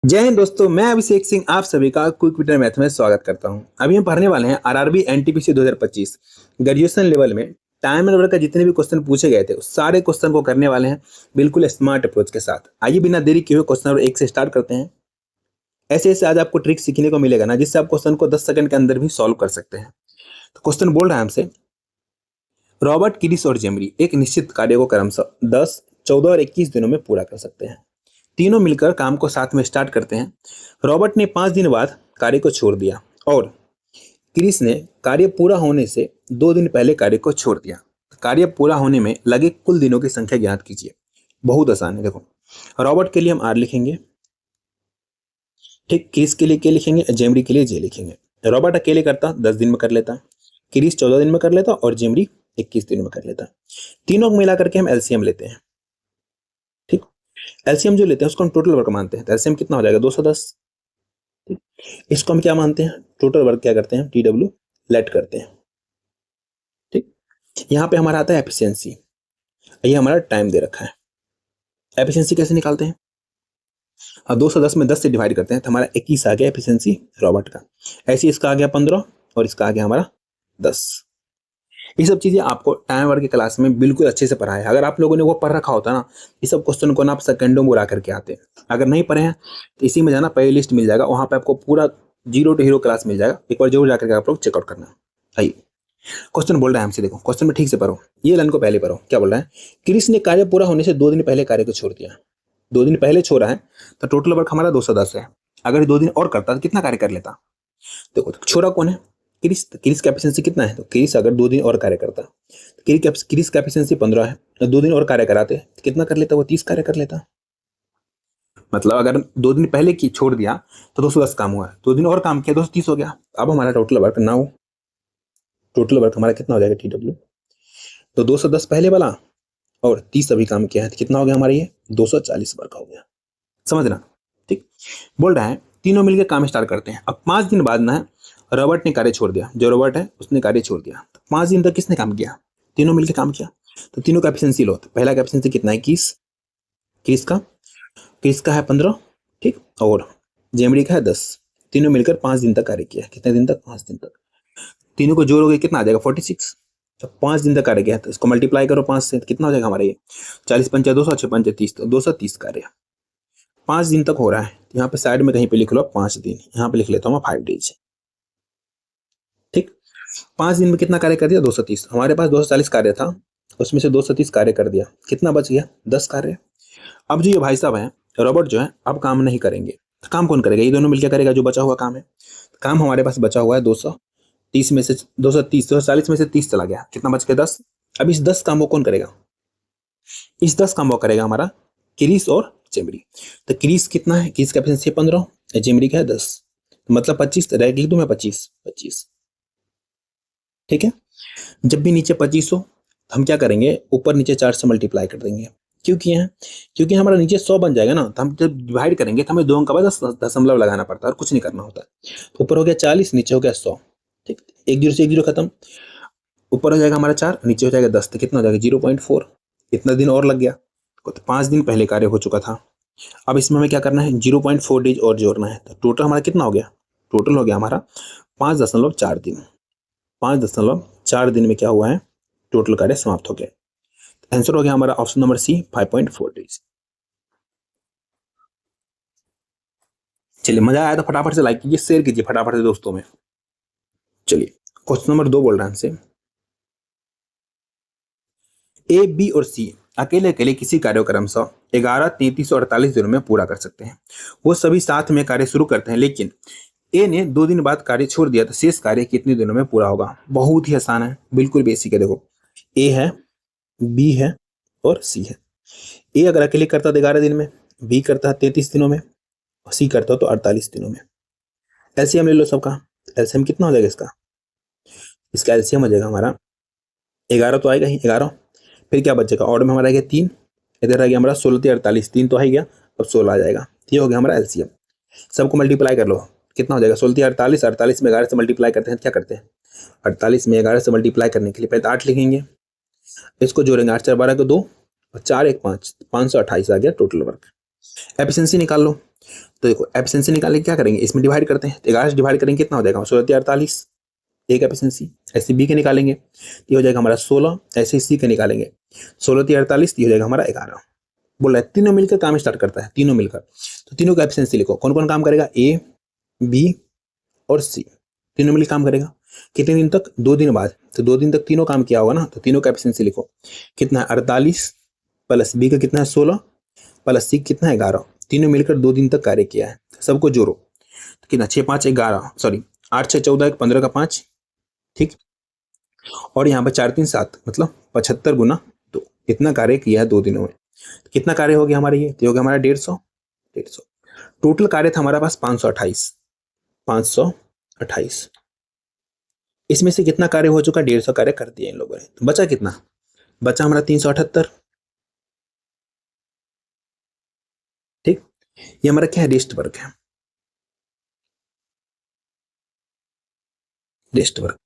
जय हिंद दोस्तों, मैं अभिषेक सिंह आप सभी का क्विक विटर मैथ में स्वागत करता हूं। अभी हम पढ़ने वाले हैं आरआरबी एनटीपीसी 2025 ग्रेजुएशन लेवल में टाइम एंड वर्क का जितने भी क्वेश्चन पूछे गए थे उस सारे क्वेश्चन को करने वाले हैं बिल्कुल स्मार्ट अप्रोच के साथ। आइए बिना देरी किए हुए क्वेश्चन नंबर 1 से स्टार्ट करते हैं। ऐसे ऐसे आज आपको ट्रिक सीखने को मिलेगा ना, जिससे आप क्वेश्चन को 10 सेकंड के अंदर भी सॉल्व कर सकते हैं। तो क्वेश्चन बोल रहा है हमसे, रॉबर्ट, किरिस और जेमरी एक निश्चित कार्य को क्रमशः 10, 14 और 21 दिनों में पूरा कर सकते हैं। तीनों मिलकर काम को साथ में स्टार्ट करते हैं। रॉबर्ट ने 5 दिन बाद कार्य को छोड़ दिया और क्रिस ने कार्य पूरा होने से 2 दिन पहले कार्य को छोड़ दिया। कार्य पूरा होने में लगे कुल दिनों की संख्या ज्ञात कीजिए। बहुत आसान है। देखो, रॉबर्ट के लिए हम आर लिखेंगे, ठीक। क्रिस के लिए के लिखेंगे, जेमरी के लिए जे लिखेंगे। रॉबर्ट अकेले करता 10 दिन में कर लेता, क्रिस 14 दिन में कर लेता और जेमरी 21 दिन में कर लेता। तीनों को मिला करके हम एलसीएम लेते हैं, ठीक। एलसीएम जो लेते हैं उसको हम टोटल वर्क मानते हैं, तो एलसीएम कितना हो जाएगा 210, ठीक। इसको हम क्या मानते हैं, टोटल वर्क क्या करते हैं, टीडब्ल्यू लेट करते हैं, ठीक। यहाँ पे हमारा आता है एफिशिएंसी, ये हमारा टाइम दे रखा है। एफिशिएंसी कैसे निकालते हैं, 210 में 10 से डिवाइड करते हैं तो हमारा 21 आ गया एफिशिएंसी रॉबर्ट का। ऐसे इसका आ गया 15 और इसका आ गया हमारा 10। ये सब चीजें आपको टाइम वर्क की क्लास में बिल्कुल अच्छे से पढ़ाया है। अगर आप लोगों ने वो पढ़ रखा होता ना, ये सब क्वेश्चन को ना आप सेकंडों में उड़ा करके आते हैं। अगर नहीं पढ़े हैं तो इसी में जाना, प्ले लिस्ट मिल जाएगा, वहां पे आपको पूरा जीरो टू हीरो क्लास मिल जाएगा। एक बार जरूर जाकर के आप लोग चेकआउट करना। आइए, क्वेश्चन बोल रहा है हमसे, देखो क्वेश्चन में ठीक से पढ़ो, ये लाइन को पहले पढ़ो। क्या बोल रहा है, क्रिस ने कार्य पूरा होने से 2 दिन पहले कार्य को छोड़ दिया। 2 दिन पहले छोड़ा है तो टोटल वर्क हमारा 210 है। अगर 2 दिन और करता तो कितना कार्य कर लेता। देखो, तो छोरा कौन है, क्रिस। क्रिस का एफिशिएंसी कितना है, तो क्रिस अगर 2 दिन और कार्य करता, क्रिस का एफिशिएंसी 15 है, तो 2 दिन और कार्य कराते तो कितना कर लेता, वो 30 कार्य कर लेता। मतलब अगर 2 दिन पहले की छोड़ दिया तो 210 काम हुआ, 2 दिन और काम किया 230 हो गया। अब हमारा टोटल वर्क ना हो, टोटल वर्क हमारा कितना हो जाएगा टीडब्ल्यू, तो 210 पहले वाला और 30 अभी काम किया है, तो कितना हो गया हमारा, ये 240 वर्क हो गया। समझना, ठीक। बोल रहा है तीनों मिलकर काम स्टार्ट करते हैं। अब 5 दिन बाद ना रॉबर्ट ने कार्य छोड़ दिया, जो रॉबर्ट है उसने कार्य छोड़ दिया। तो 5 दिन तक किसने काम किया, तीनों मिलकर काम किया। तो तीनों का एफिशिएंसी लो, तो पहला का एफिशिएंसी कितना है 21, किसका है 15, ठीक, और जेमरी का है 10। तीनों मिलकर 5 दिन तक कार्य किया। कितने दिन तक, 5 दिन तक। तीनों को जोड़ोगे कितना आ जाएगा 46। जब 5 दिन तक कार्य किया तो इसको मल्टीप्लाई करो 5 से, तो कितना हो जाएगा हमारा, ये 40 पंचा 200, 6 पंचा 30, तो 230 कार्य 5 दिन तक हो रहा है। यहाँ पे साइड में कहीं पे लिख लो 5 दिन, यहाँ पे लिख लेता हूँ मैं 5 डेज, ठीक। 5 दिन में कितना कार्य कर दिया, 230। हमारे पास 240 कार्य था, उसमें से 230 कार्य कर दिया, कितना बच गया 10 कार्य। अब जो ये भाई साहब हैं रॉबर्ट जो है अब काम नहीं करेंगे, तो काम कौन करेगा, ये दोनों मिलकर करेगा जो बचा हुआ काम है। काम हमारे पास बचा हुआ है 230 में से 240 में से 30 चला गया, कितना बच गया 10। अब इस 10 काम को कौन करेगा, इस 10 काम को करेगा हमारा क्रिस और जेमरी। तो क्रिस कितना है, क्रिस का एफिशिएंसी 15, जेमरी का है 10, तो मतलब 25, डायरेक्ट लिख दूं मैं 25, ठीक है। जब भी नीचे 25 हो तो हम क्या करेंगे, ऊपर नीचे 4 से मल्टीप्लाई कर देंगे। क्यों किए हैं, क्योंकि हमारा नीचे 100 बन जाएगा ना, तो हम जब डिवाइड करेंगे तो हमें 2 अंक का बाद दशमलव लगाना पड़ता है और कुछ नहीं करना होता। तो ऊपर हो गया 40, नीचे हो गया 100, ठीक। एक जीरो से एक जीरो खत्म, ऊपर हो जाएगा हमारा 4, नीचे हो जाएगा 10, तो कितना हो जाएगा 0.4। इतना दिन और लग गया, तो 5 दिन पहले कार्य हो चुका था। अब इसमें हमें क्या करना है, 0.4 डेज और जोड़ना है। तो टोटल हमारा कितना हो गया, टोटल हो गया हमारा 5.4 दिन। 5.4 दिन में क्या हुआ है, टोटल कार्य समाप्त हो गया। आंसर हो गया हमारा ऑप्शन नंबर सी, 5.4 डेज। चलिए, मजा आया तो फटाफट से लाइक कीजिए, शेयर कीजिए फटाफट से दोस्तों में। चलिए, क्वेश्चन नंबर 2 बोल रहा है हमसे, ए, बी और सी अकेले अकेले किसी कार्य को क्रमशः 11, 33 और 48 दिनों में पूरा कर सकते हैं। वो सभी साथ में कार्य शुरू करते हैं, लेकिन ए ने 2 दिन बाद कार्य छोड़ दिया, तो शेष कार्य कितने दिनों में पूरा होगा। बहुत ही आसान है, बिल्कुल बेसिक है। देखो, ए है, बी है और सी है। ए अगर अकेले करता तो 11 दिन में, बी करता है 33 दिनों में और सी करता तो 48 दिनों में। एलसीएम ले लो सबका, एलसीएम कितना हो जाएगा इसका, इसका एलसीएम हो जाएगा हमारा 11 तो आएगा ही, 11। फिर क्या बचेगा, और में हमारा आ गया 3, इधर आ गया हमारा 16 48, 3 तो आ ही गया, अब 16 आ जाएगा। ये हो गया हमारा एलसीएम। सबको मल्टीप्लाई कर लो, कितना हो जाएगा 16 48, 48 में 11 से मल्टीप्लाई करते हैं, क्या करते हैं 48 में 11 से मल्टीप्लाई करने के लिए पहले 8 लिखेंगे, इसको जोड़ेंगे, 8 4 12 को 2 और 4 1 5, 528 आ गया टोटल वर्क। एफिशिएंसी निकाल लो, तो देखो एफिशिएंसी निकालने क्या करेंगे, इसमें डिवाइड करते हैं, तो 11 से डिवाइड करेंगे कितना हो जाएगा 16×48 एक एफिशिएंसी। ऐसे बी के निकालेंगे ये हो जाएगा हमारा 16, ऐसे सी के निकालेंगे 16×48 ये हो जाएगा हमारा 11। बोल रहा है तीनों मिलकर काम स्टार्ट करता है, तीनों मिलकर, तो तीनों का एफिशिएंसी लिखो, कौन कौन काम करेगा, ए बी और सी, तीनों मिलकर काम करेगा। कितने दिन तक, 2 दिन बाद, तो 2 दिन तक तीनों काम किया होगा ना, तो तीनों का एफिशिएंसी लिखो, कितना है 48 प्लस बी का कितना है 16 प्लस सी कितना है 11, तीनों मिलकर 2 दिन तक कार्य किया है, सबको जोड़ो, तो कितना 6 5 11 सॉरी 8 6 14 15 का 5, ठीक, और यहाँ पर 4 3 7 मतलब 75 गुना 2, इतना कार्य किया है 2 दिनों में। तो कितना कार्य हो गया हमारे, ये तो हो गया हमारा 150। टोटल कार्य था हमारे पास 528। इसमें से कितना कार्य हो चुका, 150 कार्य कर दिया इन लोगों ने, तो बचा कितना, बचा हमारा 378। ठीक, ये हमारा क्या है, रेस्ट वर्क है, रेस्ट वर्क।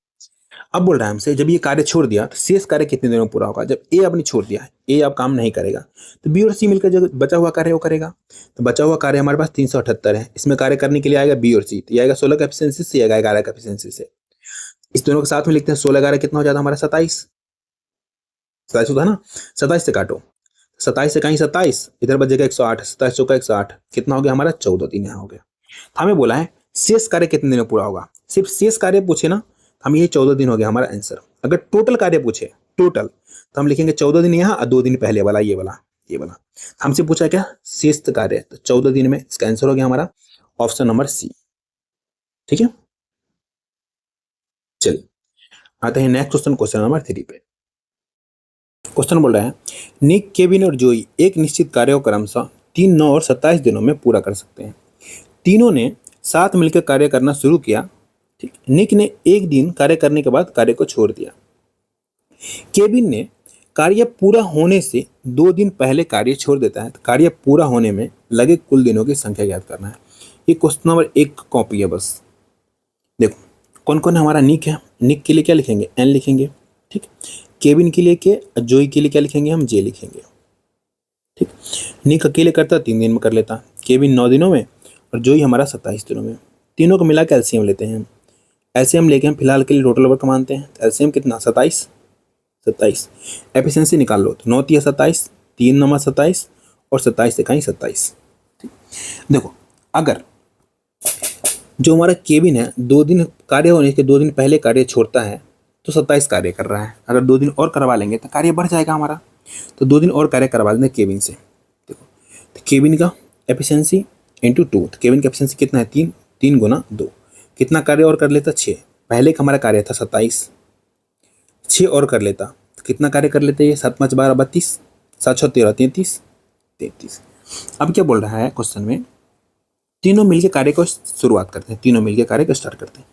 अब बोल रहा है हमसे जब ये कार्य छोड़ दिया तो शेष कार्य कितने दिनों में पूरा होगा, जब ए आपने छोड़ दिया है, ए अब काम नहीं करेगा, तो बी और सी मिलकर जो बचा हुआ कार्य वो करेगा। तो बचा हुआ कार्य हमारे पास 378 है, इसमें कार्य करने के लिए आएगा बी और सी, तो ये आएगा 16 का एफिशिएंसी से, आएगा 11 का एफिशिएंसी से। इस दोनों के साथ में लिखते हैं, 16 11 कितना हो जाता है हमारा 27, 27 होता है ना, 27 से काटो, 27 से कहीं 27, इधर बचेगा 108, 27 चौका 108, कितना हो गया हमारा 14 दिन यहाँ हो गया। हमें बोला है शेष कार्य कितने दिन में पूरा होगा, सिर्फ शेष कार्य पूछे ना, हम ये 14 दिन हो गया हमारा आंसर। अगर टोटल कार्य पूछे टोटल, तो हम लिखेंगे 14 दिन यहाँ और 2 दिन पहले वाला ये वाला। हमसे पूछा क्या शेष कार्य, तो 14 दिन में, इसका आंसर हो गया हमारा ऑप्शन नंबर सी। ठीक है, चलिए आते हैं नेक्स्ट क्वेश्चन, क्वेश्चन नंबर 3 पे। क्वेश्चन बोल रहा है निक, केविन और जोई एक निश्चित कार्य को क्रमशः 3 9 और 27 दिनों में पूरा कर सकते हैं। तीनों ने साथ मिलकर कार्य करना शुरू किया। ठीक, निक ने एक दिन कार्य करने के बाद कार्य को छोड़ दिया। केविन ने कार्य पूरा होने से 2 दिन पहले कार्य छोड़ देता है। तो कार्य पूरा होने में लगे कुल दिनों की संख्या ज्ञात करना है। ये क्वेश्चन नंबर 1 कॉपी है बस। देखो कौन कौन हमारा निक है, निक के लिए क्या लिखेंगे एन लिखेंगे, ठीक, केविन के लिए के, जोई के लिए क्या लिखेंगे हम जे लिखेंगे। ठीक, निक अकेले करता 3 दिन में कर लेता, केविन 9 दिनों में और जोई हमारा 27 दिनों में। तीनों को मिला के एलसीएम लेते हैं हम, एलसीएम लेके हम फिलहाल के लिए टोटल वर्क मानते हैं। एलसीएम कितना 27, एफिशिएंसी निकाल लो, तो 9 3 27, 3 9 27 और 27 से कहीं 27। देखो अगर जो हमारा केविन है 2 दिन कार्य होने के 2 दिन पहले कार्य छोड़ता है तो 27 कार्य कर रहा है। अगर 2 दिन और करवा लेंगे तो कार्य बढ़ जाएगा हमारा, तो 2 दिन और कार्य करवा लेंगे केविन से। देखो तो केविन का एफिशिएंसी इंटू 2, तो केविन का एफिशिएंसी कितना है 3, 3 गुना 2, कितना कार्य और कर लेता 6, पहले का हमारा कार्य था 27, 6 और कर लेता तो कितना कार्य कर लेते ये 7 5 12 32, 7 6 13 33। अब क्या बोल रहा है क्वेश्चन में, तीनों मिलके कार्य को शुरुआत करते हैं, तीनों मिलके कार्य को स्टार्ट करते हैं।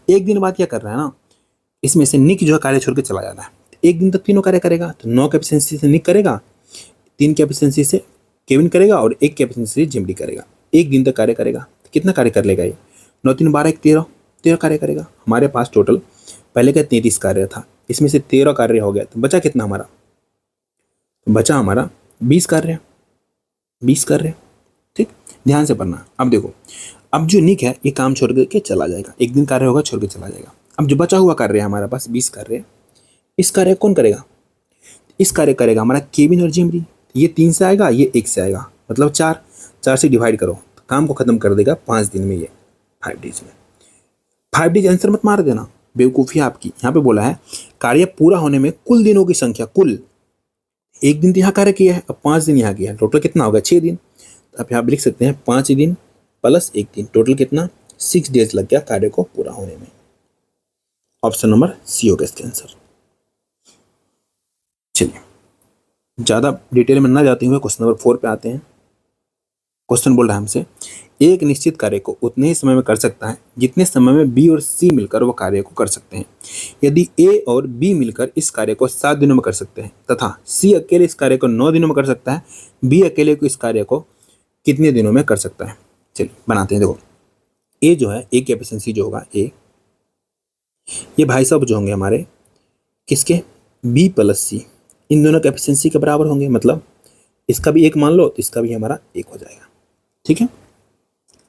एक दिन बाद क्या कर रहा है ना, इसमें से निक जो है कार्य छोड़ के चला जाता है। एक दिन तक तीनों कार्य करेगा, तो 9 की एफिशिएंसी से निक करेगा, 3 की एफिशिएंसी से केविन करेगा और 1 की एफिशिएंसी से जिमडी करेगा। एक दिन तक कार्य करेगा, तो कितना कार्य कर लेगा ये 9 3 12 1 13 कार्य करेगा। हमारे पास टोटल पहले का 33 कार्य था, इसमें से 13 कार्य हो गया, तो बचा कितना हमारा, बचा हमारा 20 कार्य। ठीक, ध्यान से पढ़ना। अब देखो अब जो निक है ये काम छोड़ के चला जाएगा, एक दिन कार्य होगा छोड़ के चला जाएगा। अब जो बचा हुआ कार्य है हमारे पास 20 कार्य, इस कार्य कौन करेगा, इस कार्य करेगा हमारा केविन और जिमरी। ये 3 से आएगा, ये 1 से आएगा, मतलब 4 से डिवाइड करो तो काम को खत्म कर देगा 5 दिन में, ये 5 डेज में। 5 डेज आंसर मत मार देना, बेवकूफ़ी आपकी। यहाँ पे बोला है कार्य पूरा होने में कुल दिनों की संख्या, कुल एक दिन तो यहाँ कार्य किया है, अब 5 दिन यहाँ किया है, टोटल कितना होगा 6 दिन। तो आप यहाँ लिख सकते हैं 5 दिन प्लस 1 दिन, टोटल कितना 6 डेज लग गया कार्य को पूरा होने में। ऑप्शन नंबर सी होगा इसका आंसर। चलिए ज़्यादा डिटेल में ना जाते हुए क्वेश्चन नंबर 4 पे आते हैं। क्वेश्चन बोल रहा है हमसे एक निश्चित कार्य को उतने ही समय में कर सकता है जितने समय में बी और सी मिलकर वो कार्य को कर सकते हैं। यदि ए और बी मिलकर इस कार्य को 7 दिनों में कर सकते हैं तथा सी अकेले इस कार्य को 9 दिनों में कर सकता है, बी अकेले को इस कार्य को कितने दिनों में कर सकता है। चलिए बनाते हैं। देखो ए जो है, ए की एफिशिएंसी जो होगा ए, ये भाई साहब जो होंगे हमारे किसके, बी प्लस सी, इन दोनों के एफिशिएंसी के बराबर होंगे, मतलब इसका भी 1 मान लो तो इसका भी हमारा 1 हो जाएगा। ठीक है,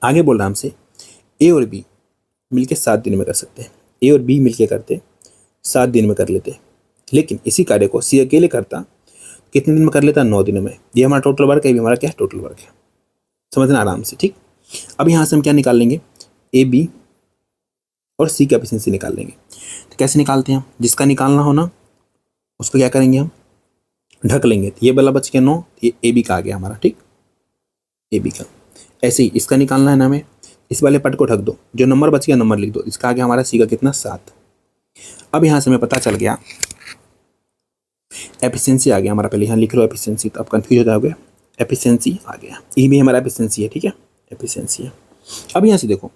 आगे बोल रहा है हमसे ए और बी मिलके 7 दिन में कर सकते हैं। ए और बी मिलके करते 7 दिन में कर लेते, लेकिन इसी कार्य को सी अकेले करता कितने दिन में कर लेता? 9 दिनों में। ये हमारा टोटल वर्क है, ये भी हमारा क्या है? टोटल वर्क है। समझना आराम से, ठीक। अब यहाँ से हम क्या निकाल लेंगे? ए बी और सी की एफिशिएंसी निकाल लेंगे। तो कैसे निकालते हैं हम? जिसका निकालना हो ना उसको क्या करेंगे हम? ढक लेंगे। तो ये वाला बच गया 9, ये ए बी का आ गया हमारा, ठीक, ए बी का। ऐसे ही इसका निकालना है ना हमें, इस वाले पट को ढक दो, जो नंबर बच गया नंबर लिख दो। इसका आ गया हमारा सी का कितना? 7। अब यहाँ से हमें पता चल गया एफिशिएंसी आ गया हमारा। पहले यहाँ लिख लो एफिशिएंसी, तो आप कंफ्यूज हो जाओगे। एफिशिएंसी आ गया, ये भी हमारा एफिशिएंसी है, ठीक है, एफिशिएंसी है। अब यहाँ से देखो,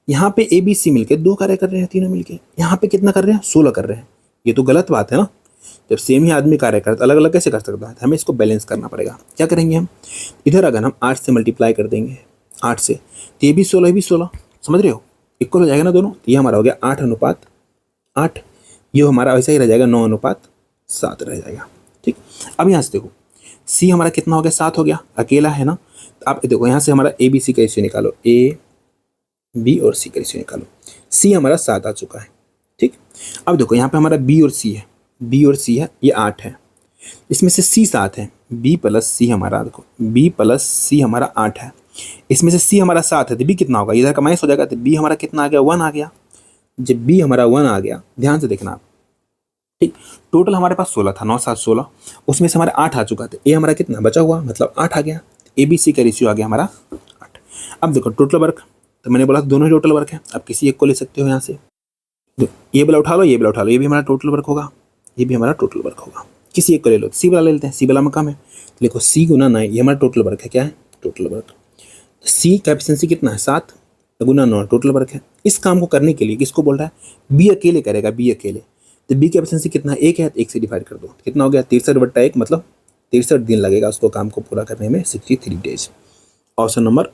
यहाँ पे ए बी सी मिलके 2 कार्य कर रहे हैं, तीनों मिलके। यहाँ पे कितना कर रहे हैं? 16 कर रहे हैं। ये तो गलत बात है ना। जब सेम ही आदमी कार्य करता, अलग अलग कैसे कर सकता है? हमें इसको बैलेंस करना पड़ेगा। क्या करेंगे हम? इधर अगर हम 8 से मल्टीप्लाई कर देंगे, 8 से, तो ये भी 16, ये भी 16, समझ रहे हो? इक्वल हो जाएगा ना दोनों। तो ये हमारा हो गया 8:8। ये हमारा वैसा ही रह जाएगा 9:7 रह जाएगा, ठीक। अब यहाँ से देखो, सी हमारा कितना हो गया? 7 हो गया, अकेला है ना। तो आप देखो यहाँ से हमारा ए बी सी का रेशियो निकालो, ए बी और सी का रेशियो निकालो। सी हमारा 7 आ चुका है, ठीक। अब देखो यहाँ पे हमारा बी और सी है, बी और सी है, ये 8 है। इसमें से सी 7 है, बी प्लस सी हमारा, देखो बी प्लस सी हमारा 8 है। इसमें से सी हमारा 7 है, तो बी कितना होगा? इधर का माइनस हो जाएगा, तो बी हमारा कितना आ गया? 1 आ गया। जब बी हमारा 1 आ गया, ध्यान से देखना आप, ठीक। टोटल हमारे पास 16 था, 9 7 16, उसमें से हमारे 8 आ चुका था। ए हमारा कितना बचा हुआ? मतलब 8 आ गया। ए बी सी का रेशियो आ गया हमारा 8। अब देखो टोटल वर्क, तो मैंने बोला दोनों ही टोटल वर्क है। आप किसी एक को ले सकते हो यहाँ से, ये वाला उठा लो, ये वाला उठा लो, ये भी हमारा टोटल वर्क होगा, ये भी हमारा टोटल वर्क होगा। किसी एक को ले लो। सी वाला ले लेते हैं, सी वाला में कम है, देखो सी गुना 9, ये हमारा टोटल वर्क है। क्या है? Total work. सी का एफिशिएंसी कितना है? 7 गुना 9 टोटल वर्क है। इस काम को करने के लिए किसको बोल रहा है? बी अकेले करेगा, बी अकेले। तो बी की एफिशिएंसी कितना है? 1 है, तो 1 से डिवाइड कर दो, कितना हो गया? 63/1, मतलब 63 दिन लगेगा उसको काम को पूरा करने में, 63 डेज। ऑप्शन नंबर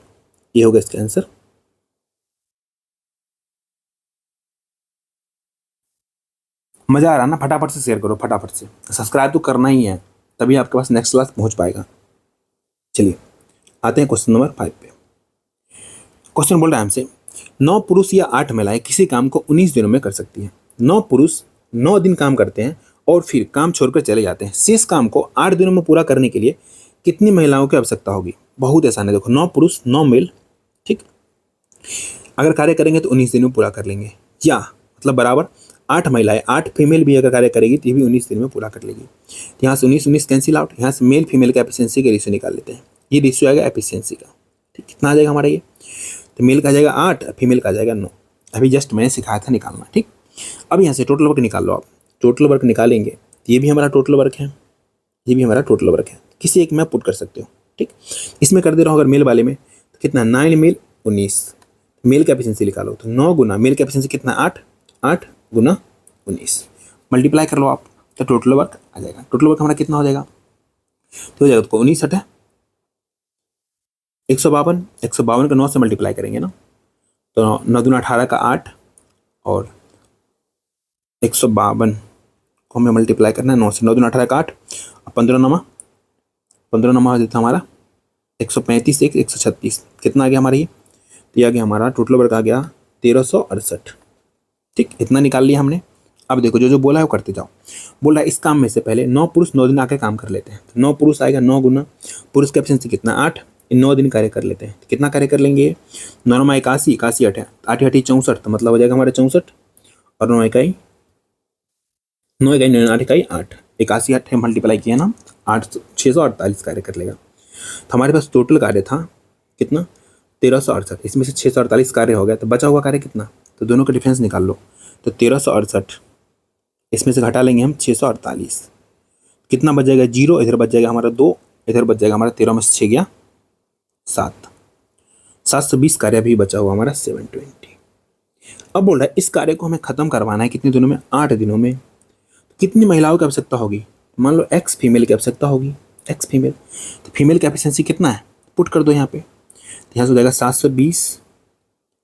ये होगा इसका आंसर। मजा आ रहा है ना? फटाफट से शेयर करो, फटाफट से सब्सक्राइब तो करना ही है, तभी आपके पास नेक्स्ट क्लास पहुंच पाएगा। चलिए आते हैं क्वेश्चन नंबर 5 पे। क्वेश्चन बोल रहा है हमसे 9 पुरुष या 8 महिलाएं किसी काम को 19 दिनों में कर सकती हैं। 9 पुरुष 9 दिन काम करते हैं और फिर काम छोड़कर चले जाते हैं। शेष काम को 8 दिनों में पूरा करने के लिए कितनी महिलाओं की आवश्यकता होगी? बहुत आसान है, देखो 9 पुरुष 9 मेल, ठीक। अगर कार्य करेंगे तो 19 दिन में पूरा कर लेंगे, या मतलब बराबर 8 महिलाएं 8 फीमेल भी अगर कार्य करेगी तो ये भी 19 दिन में पूरा कर लेगी। यहाँ से 19 कैंसिल आउट, यहाँ से मेल फीमेल का एफिशिएंसी का रेशियो निकाल लेते हैं। ये रेशियो आएगा एफिशिएंसी का, ठीक। कितना आ जाएगा हमारा ये? तो मेल का आ जाएगा 8, फीमेल का आ जाएगा 9। अभी जस्ट मैंने सिखाया था निकालना, ठीक। अब यहाँ से टोटल वर्क निकाल लो आप। टोटल वर्क निकालेंगे तो ये भी हमारा टोटल वर्क है, ये भी हमारा टोटल वर्क है। किसी एक में पुट कर सकते हो, ठीक। इसमें कर दे रहा हूँ अगर मेल वाले में, तो कितना? 9 मेल 19, मेल का एफिशिएंसी निकालो, तो 9 गुना मेल का एफिशिएंसी कितना? 8, 8 गुना 19, मल्टीप्लाई कर लो आप, तो टोटल वर्क आ जाएगा। टोटल वर्क हमारा कितना हो जाएगा? तो हो जाएगा, तो 19 हटा 152, 152 का 9 से मल्टीप्लाई करेंगे ना, तो 9 दूना 18 का 8, और 152 को हमें मल्टीप्लाई करना है 9 से। 9 दूना 18 का 8, और 15 नमा हो जाता हमारा 135, 136, कितना आ गया हमारा ये? तो ये आ गया हमारा टोटल वर्क आ गया 1368, ठीक। इतना निकाल लिया हमने। अब देखो जो जो बोला है वो करते जाओ। बोल रहा है इस काम में से पहले 9 पुरुष 9 दिन आकर काम कर लेते हैं। तो 9 पुरुष आएगा, 9 गुना पुरुष का एफिशिएंसी कितना? 8, इन 9 दिन कार्य कर लेते हैं। तो कितना कार्य कर लेंगे? 9 नमा 81, 81 8 है, 8 8 64, तो मतलब हो जाएगा हमारा 64, और 9 इकाई 9 इकाई 9 8 इकाई 8, 81 8 मल्टीप्लाई किया ना, 8 648 कार्य कर लेगा। तो हमारे पास टोटल कार्य था कितना? 1368, इसमें से 648 कार्य हो गया, तो बचा हुआ कार्य कितना? तो दोनों का डिफरेंस निकाल लो, तो 1368 इसमें से घटा लेंगे हम 648, कितना बच जाएगा? 0, इधर बच जाएगा हमारा 2, इधर बच जाएगा हमारा 13 में से 6 गया 7, 720 कार्य भी बचा हुआ हमारा 720। अब बोल रहा है इस कार्य को हमें खत्म करवाना है कितने दिनों में? 8 दिनों में। कितनी महिलाओं की आवश्यकता होगी? मान लो x फीमेल की आवश्यकता होगी, x फीमेल, तो फीमेल का एफिशिएंसी कितना है? पुट कर दो यहाँ पे, तो यहाँ से हो जाएगा 720,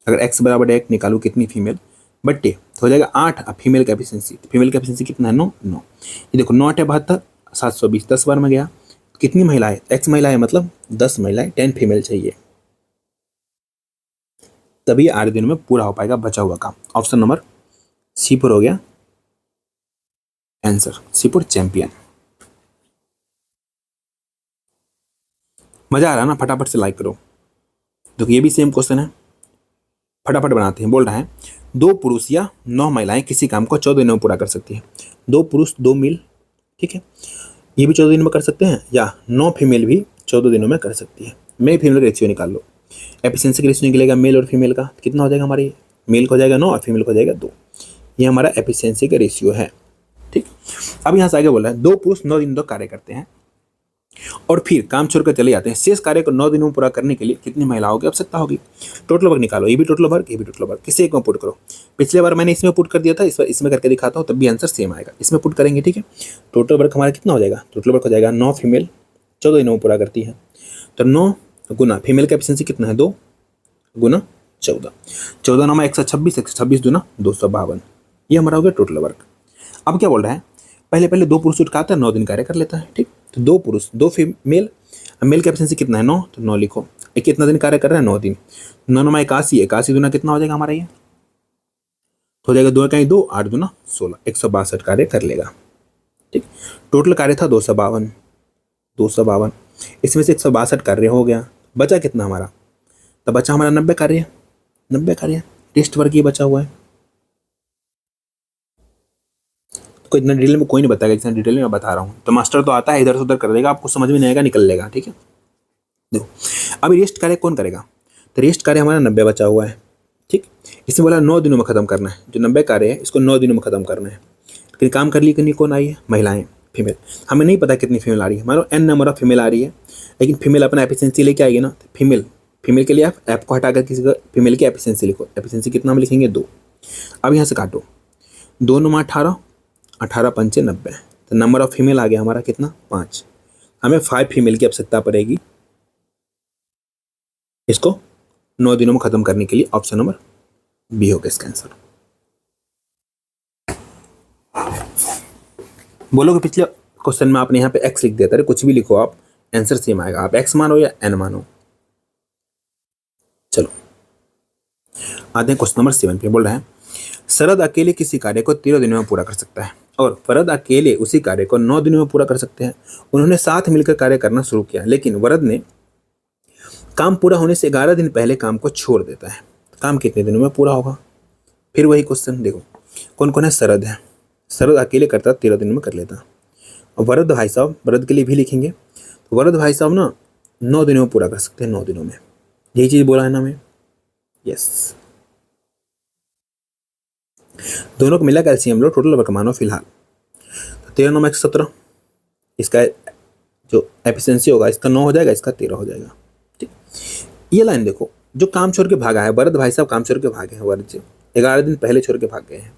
अगर x बराबर 1 निकालू कितनी फीमेल बट्टे, तो हो जाएगा 8 फीमेल का एफिशिएंसी। तो फीमेल का एफिशिएंसी कितना है? 9 9, ये देखो 9 8 72, 720 10 बार में गया। कितनी महिलाएं? x महिलाएं मतलब 10 महिलाएं, 10 फीमेल चाहिए। तभी 8 दिनों में पूरा हो पाएगा बचा हुआ काम। ऑप्शन नंबर सी पर हो गया आंसर, सी पर चैंपियन। मजा आ रहा है ना? फटाफट से लाइक करो। देखो ये भी सेम क्वेश्चन है, फटाफट बनाते हैं। बोल रहा है 2 पुरुष या 9 महिलाएं किसी काम को 14 दिनों में पूरा कर सकती है। 2 पुरुष 2 मील, ठीक है, ये भी 14 दिनों में कर सकते हैं, या 9 फीमेल भी 14 दिनों में कर सकती है। मेल फीमेल का रेशियो निकाल लो। एफिशिएंसी का रेशियो निकलेगा मेल और फीमेल का, कितना हो जाएगा हमारे, मेल को हो जाएगा 9 और फीमेल को हो जाएगा 2। ये हमारा एफिशिएंसी का रेशियो है, ठीक। अब यहाँ से आगे बोल रहा है 2 पुरुष 9 दिन तक कार्य करते हैं और फिर काम छोड़कर चले जाते हैं। शेष कार्य को 9 दिनों में पूरा करने के लिए कितनी महिलाओं की आवश्यकता होगी? टोटल वर्क निकालो, ये भी टोटल वर्क, ये भी टोटल वर्क, किसी एक में पुट करो। पिछले बार मैंने इसमें पुट कर दिया था, इस बार इसमें करके दिखाता हूँ, तब भी आंसर सेम आएगा। इसमें पुट करेंगे, ठीक है। टोटल वर्क हमारा कितना हो जाएगा? टोटल वर्क हो जाएगा 9 फीमेल 14 दिनों में पूरा करती है, तो 9 गुना फीमेल का एफिशिएंसी कितना है, 2 गुना 14, 14 9 126, 126 दूना 252, ये हमारा हो गया टोटल वर्क। अब क्या बोल रहा है, पहले 2 पुरुष उठाता है 9 दिन कार्य कर लेता है, ठीक। तो 2 पुरुष 2 फीमेल, मेल का एफिशिएंसी कितना है 9, तो 9 लिखो। एक कितना दिन कार्य कर रहा है 9 दिन, 9 9 81, 81 दूना कितना हो जाएगा हमारा, ये हो जाएगा 2 का 2, 8 दूना 16, 162 कार्य कर लेगा, ठीक। टोटल कार्य था 252, 252, इसमें से 162 कार्य हो गया, बचा कितना हमारा, तो बचा हमारा 90 कार्य, 90 कार्य टेस्ट वर्क ये बचा हुआ है। कोई इतना डिटेल में कोई नहीं बताएगा, जितना डिटेल में मैं बता रहा हूँ। तो मास्टर तो आता है, इधर से उधर कर देगा, आपको समझ में नहीं आएगा, निकल लेगा, ठीक है। देखो अब रेस्ट कार्य कौन करेगा, तो रेस्ट कार्य हमारा 90 बचा हुआ है, ठीक। इसमें बोला 9 दिनों में खत्म करना है, जो 90 कार्य है इसको 9 दिनों में खत्म करना है। लेकिन काम कर ली करनी कौन आई है, महिलाएं, फीमेल। हमें नहीं पता कितनी फीमेल आ रही है, मान लो n नंबर ऑफ फीमेल आ रही है, लेकिन फीमेल अपना एफिशिएंसी लेके आएगी ना, तो फीमेल के लिए आप ऐप को हटाकर किसी का फीमेल की एफिशिएंसी लिखो। एफिशिएंसी कितना हम लिखेंगे 2। अब यहाँ से काटो, 2 9 18, 18 पंचे 90, तो नंबर ऑफ फीमेल आ गया हमारा कितना 5। हमें 5 फीमेल की आवश्यकता पड़ेगी इसको 9 दिनों में खत्म करने के लिए। ऑप्शन नंबर बी होगा इसका आंसर। बोलो कि पिछले क्वेश्चन में आपने यहाँ पे x लिख दिया था, कुछ भी लिखो आप, आंसर सेम आएगा, आप x मानो या n मानो। चलो आते हैं क्वेश्चन नंबर 7 पे। बोल रहा है शरद अकेले किसी कार्य को 13 दिनों में पूरा कर सकता है और वरद अकेले उसी कार्य को 9 दिनों में पूरा कर सकते हैं। उन्होंने साथ मिलकर कार्य करना शुरू किया, लेकिन वरद ने काम पूरा होने से 11 दिन पहले काम को छोड़ देता है। काम कितने दिनों में पूरा होगा? फिर वही क्वेश्चन, देखो कौन कौन है, शरद है, शरद अकेले करता 13 दिनों में कर लेता। और वरद भाई साहब, वरद के लिए भी लिखेंगे, तो वरद भाई साहब ना 9 दिनों में पूरा कर सकते हैं, 9 दिनों में, यही चीज बोला है ना हमें, यस। दोनों को मिला कैल्शियम लो, टोटल वर्क मानो फिलहाल, तो 13 9 117, इसका जो एफिशिएंसी होगा इसका 9 हो जाएगा, इसका 13 हो जाएगा, ठीक। ये लाइन देखो, जो काम छोड़ के भागा है वरद भाई साहब, काम छोड़ के भागे हैं वरद जी, 11 दिन पहले छोड़ के भाग गए हैं।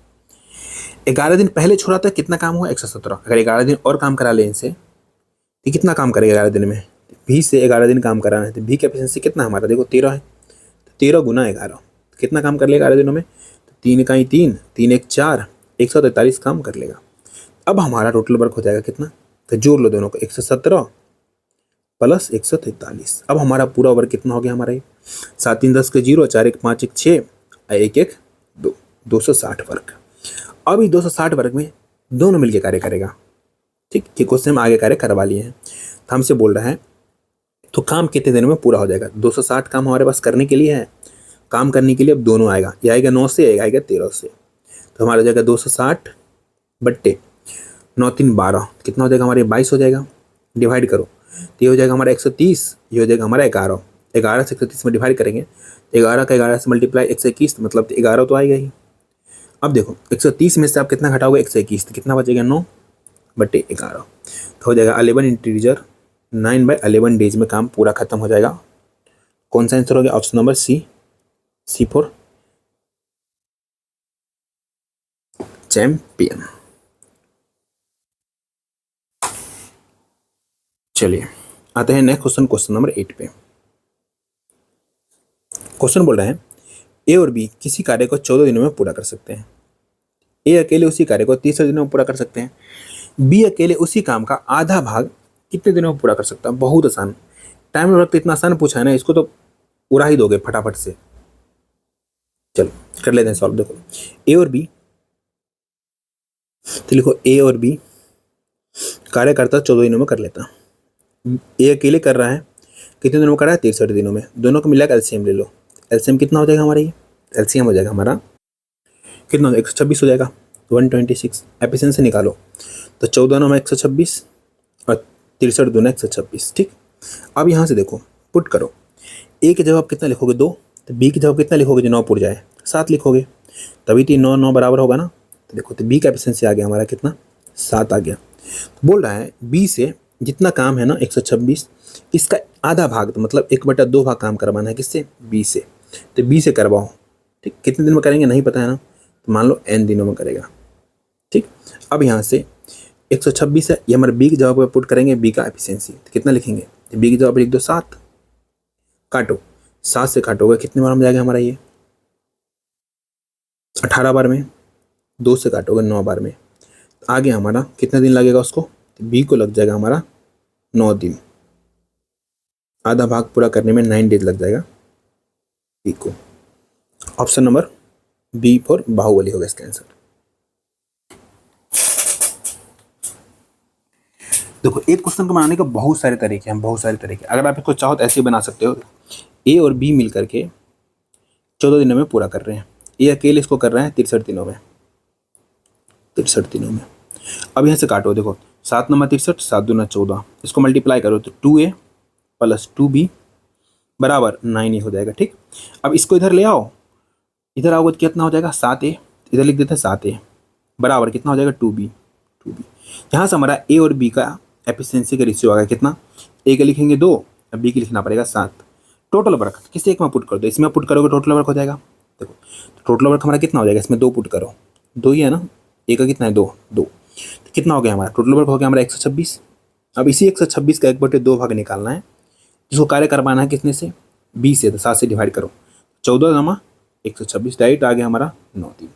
11 दिन पहले छोड़ा था, कितना काम हुआ 117। अगर 11 दिन और काम करा ले इनसे, तो कितना काम करेगा 11 दिन में, 20 से 11 दिन काम कराना है, तो भी की एफिशिएंसी कितना हमारा देखो 13 है, तो 13 गुना 11 कितना काम कर लेगा 11 दिनों में, 3 का 3, 3 1 4, 143 काम कर लेगा। अब हमारा टोटल वर्क हो जाएगा कितना, तो जोड़ लो दोनों को, 117 प्लस 143। अब हमारा पूरा वर्क कितना हो गया हमारा, 7 3 10 के 0, 4 1 5 1 6, 1 1 2, 260 वर्क। अब इस 260 वर्क में दोनों मिलकर कार्य करेगा, ठीक। ये क्वेश्चन हम आगे कार्य करवा लिए हैं, तो हमसे बोल रहा है तो काम कितने दिनों में पूरा हो जाएगा। 260 काम हमारे पास करने के लिए है, काम करने के लिए अब दोनों आएगा, ये आएगा 9 से, ये आएगा 13 से, तो हमारा हो जाएगा 260 बट्टे 9 3 12, कितना हो जाएगा हमारे 22 हो जाएगा। डिवाइड करो, तो ये हो जाएगा हमारा 130, ये हो जाएगा हमारा 11, 11 से 130 में डिवाइड करेंगे, 11 का 11 से मल्टीप्लाई 121, मतलब 11 तो आएगा ही। अब देखो 130 में से आप कितना घटाओगे 121, तो कितना बचेगा 9 बट्टे 11, तो हो जाएगा 11 इंटीजर 9/11 डेज में काम पूरा खत्म हो जाएगा। कौन सा आंसर हो गया, option number C, C4 champion. चलिए आते हैं नेक्स्ट क्वेश्चन, क्वेश्चन नंबर 8 पे। क्वेश्चन बोल रहा है ए और बी किसी कार्य को 14 दिनों में पूरा कर सकते हैं। ए अकेले उसी कार्य को 30 दिनों में पूरा कर सकते हैं। बी अकेले उसी काम का आधा भाग कितने दिनों में पूरा कर सकता है। बहुत आसान, टाइम और वक्त इतना आसान पूछा है ना, इसको तो उड़ा ही दोगे फटाफट से। चलो कर लेते हैं सॉल्व। देखो ए और बी, तो लिखो ए और बी कार्य करता 14 दिनों में कर लेता। ए अकेले कर रहा है, कितने दिनों में कर रहा है? 63 दिनों में। दोनों को मिला के एलसीएम ले लो। एलसीएम कितना हो जाएगा हमारा? ये एलसीएम हो जाएगा हमारा कितना? 126 हो जाएगा, 126। एफिशिएंसी निकालो तो 14 में 126 और 63 दूना 126। ठीक, अब यहाँ से देखो पुट करो। ए की जगह कितना लिखोगे? 2। तो बी की जगह कितना लिखोगे जो 9 पुट जाए? 7 लिखोगे, तभी तो 9 9 बराबर होगा ना। तो देखो तो बी का एफिशिएंसी आ गया हमारा कितना? 7 आ गया। तो बोल रहा है बी से जितना काम है ना 126, इसका आधा भाग, तो मतलब 1/2 भाग काम करवाना है किससे? बी से। तो बी से करवाओ। ठीक, कितने दिन में करेंगे नहीं पता है ना, तो मान लो n दिनों में करेगा। ठीक, अब यहाँ से 126 है, ये हमारे बी की जगह पर पुट करेंगे बी का एफिशिएंसी। तो कितना लिखेंगे? तो बी की जगह पर लिख दो 7, काटो 7 से काटोगे कितने बार में जाएगा हमारा? ये 18 बार में। 2 से काटोगे 9 बार में। तो आगे हमारा कितना दिन लगेगा उसको? तो बी को लग जाएगा हमारा 9 दिन। आधा भाग पूरा करने में 9 डेज लग जाएगा बी को। Option number B for Baahubali होगा इसका आंसर। देखो एक क्वेश्चन को बनाने के बहुत सारे तरीके हैं, बहुत सारे तरीके। अगर आप इसको चाहो तो ऐसे ही बना सकते हो। ए और बी मिल करके 14 दिनों में पूरा कर रहे हैं। ए अकेले इसको कर रहे हैं 63 दिनों में, 63 दिनों में। अब यहाँ से काटो, देखो 7 नंबर 63, 7 दूना 14, इसको मल्टीप्लाई करो तो 2a + 2b बराबर 9 हो जाएगा। ठीक, अब इसको इधर ले आओ, इधर आओगे तो कितना हो जाएगा? 7a, इधर लिख देते हैं 7a बराबर कितना हो जाएगा? 2b। यहाँ से हमारा ए और बी का एफिशिएंसी का रेशियो आ गया कितना? ए का लिखेंगे 2, अब बी की लिखना पड़ेगा 7। टोटल वर्क किसी एक में पुट कर दो, इसमें पुट करोगे टोटल वर्क हो जाएगा। देखो टोटल वर्क हमारा कितना हो जाएगा? इसमें 2 पुट करो, 2 ही है ना, ए का कितना है? 2 2। तो कितना हो गया हमारा? टोटल वर्क हो गया हमारा 126। अब इसी 126 का 1/2 भाग निकालना है, जिसको कार्य करवाना है कितने से? 20 से। तो 7 से डिवाइड करो, 14 जमा 126, डायरेक्ट आ गया हमारा 9 दिन।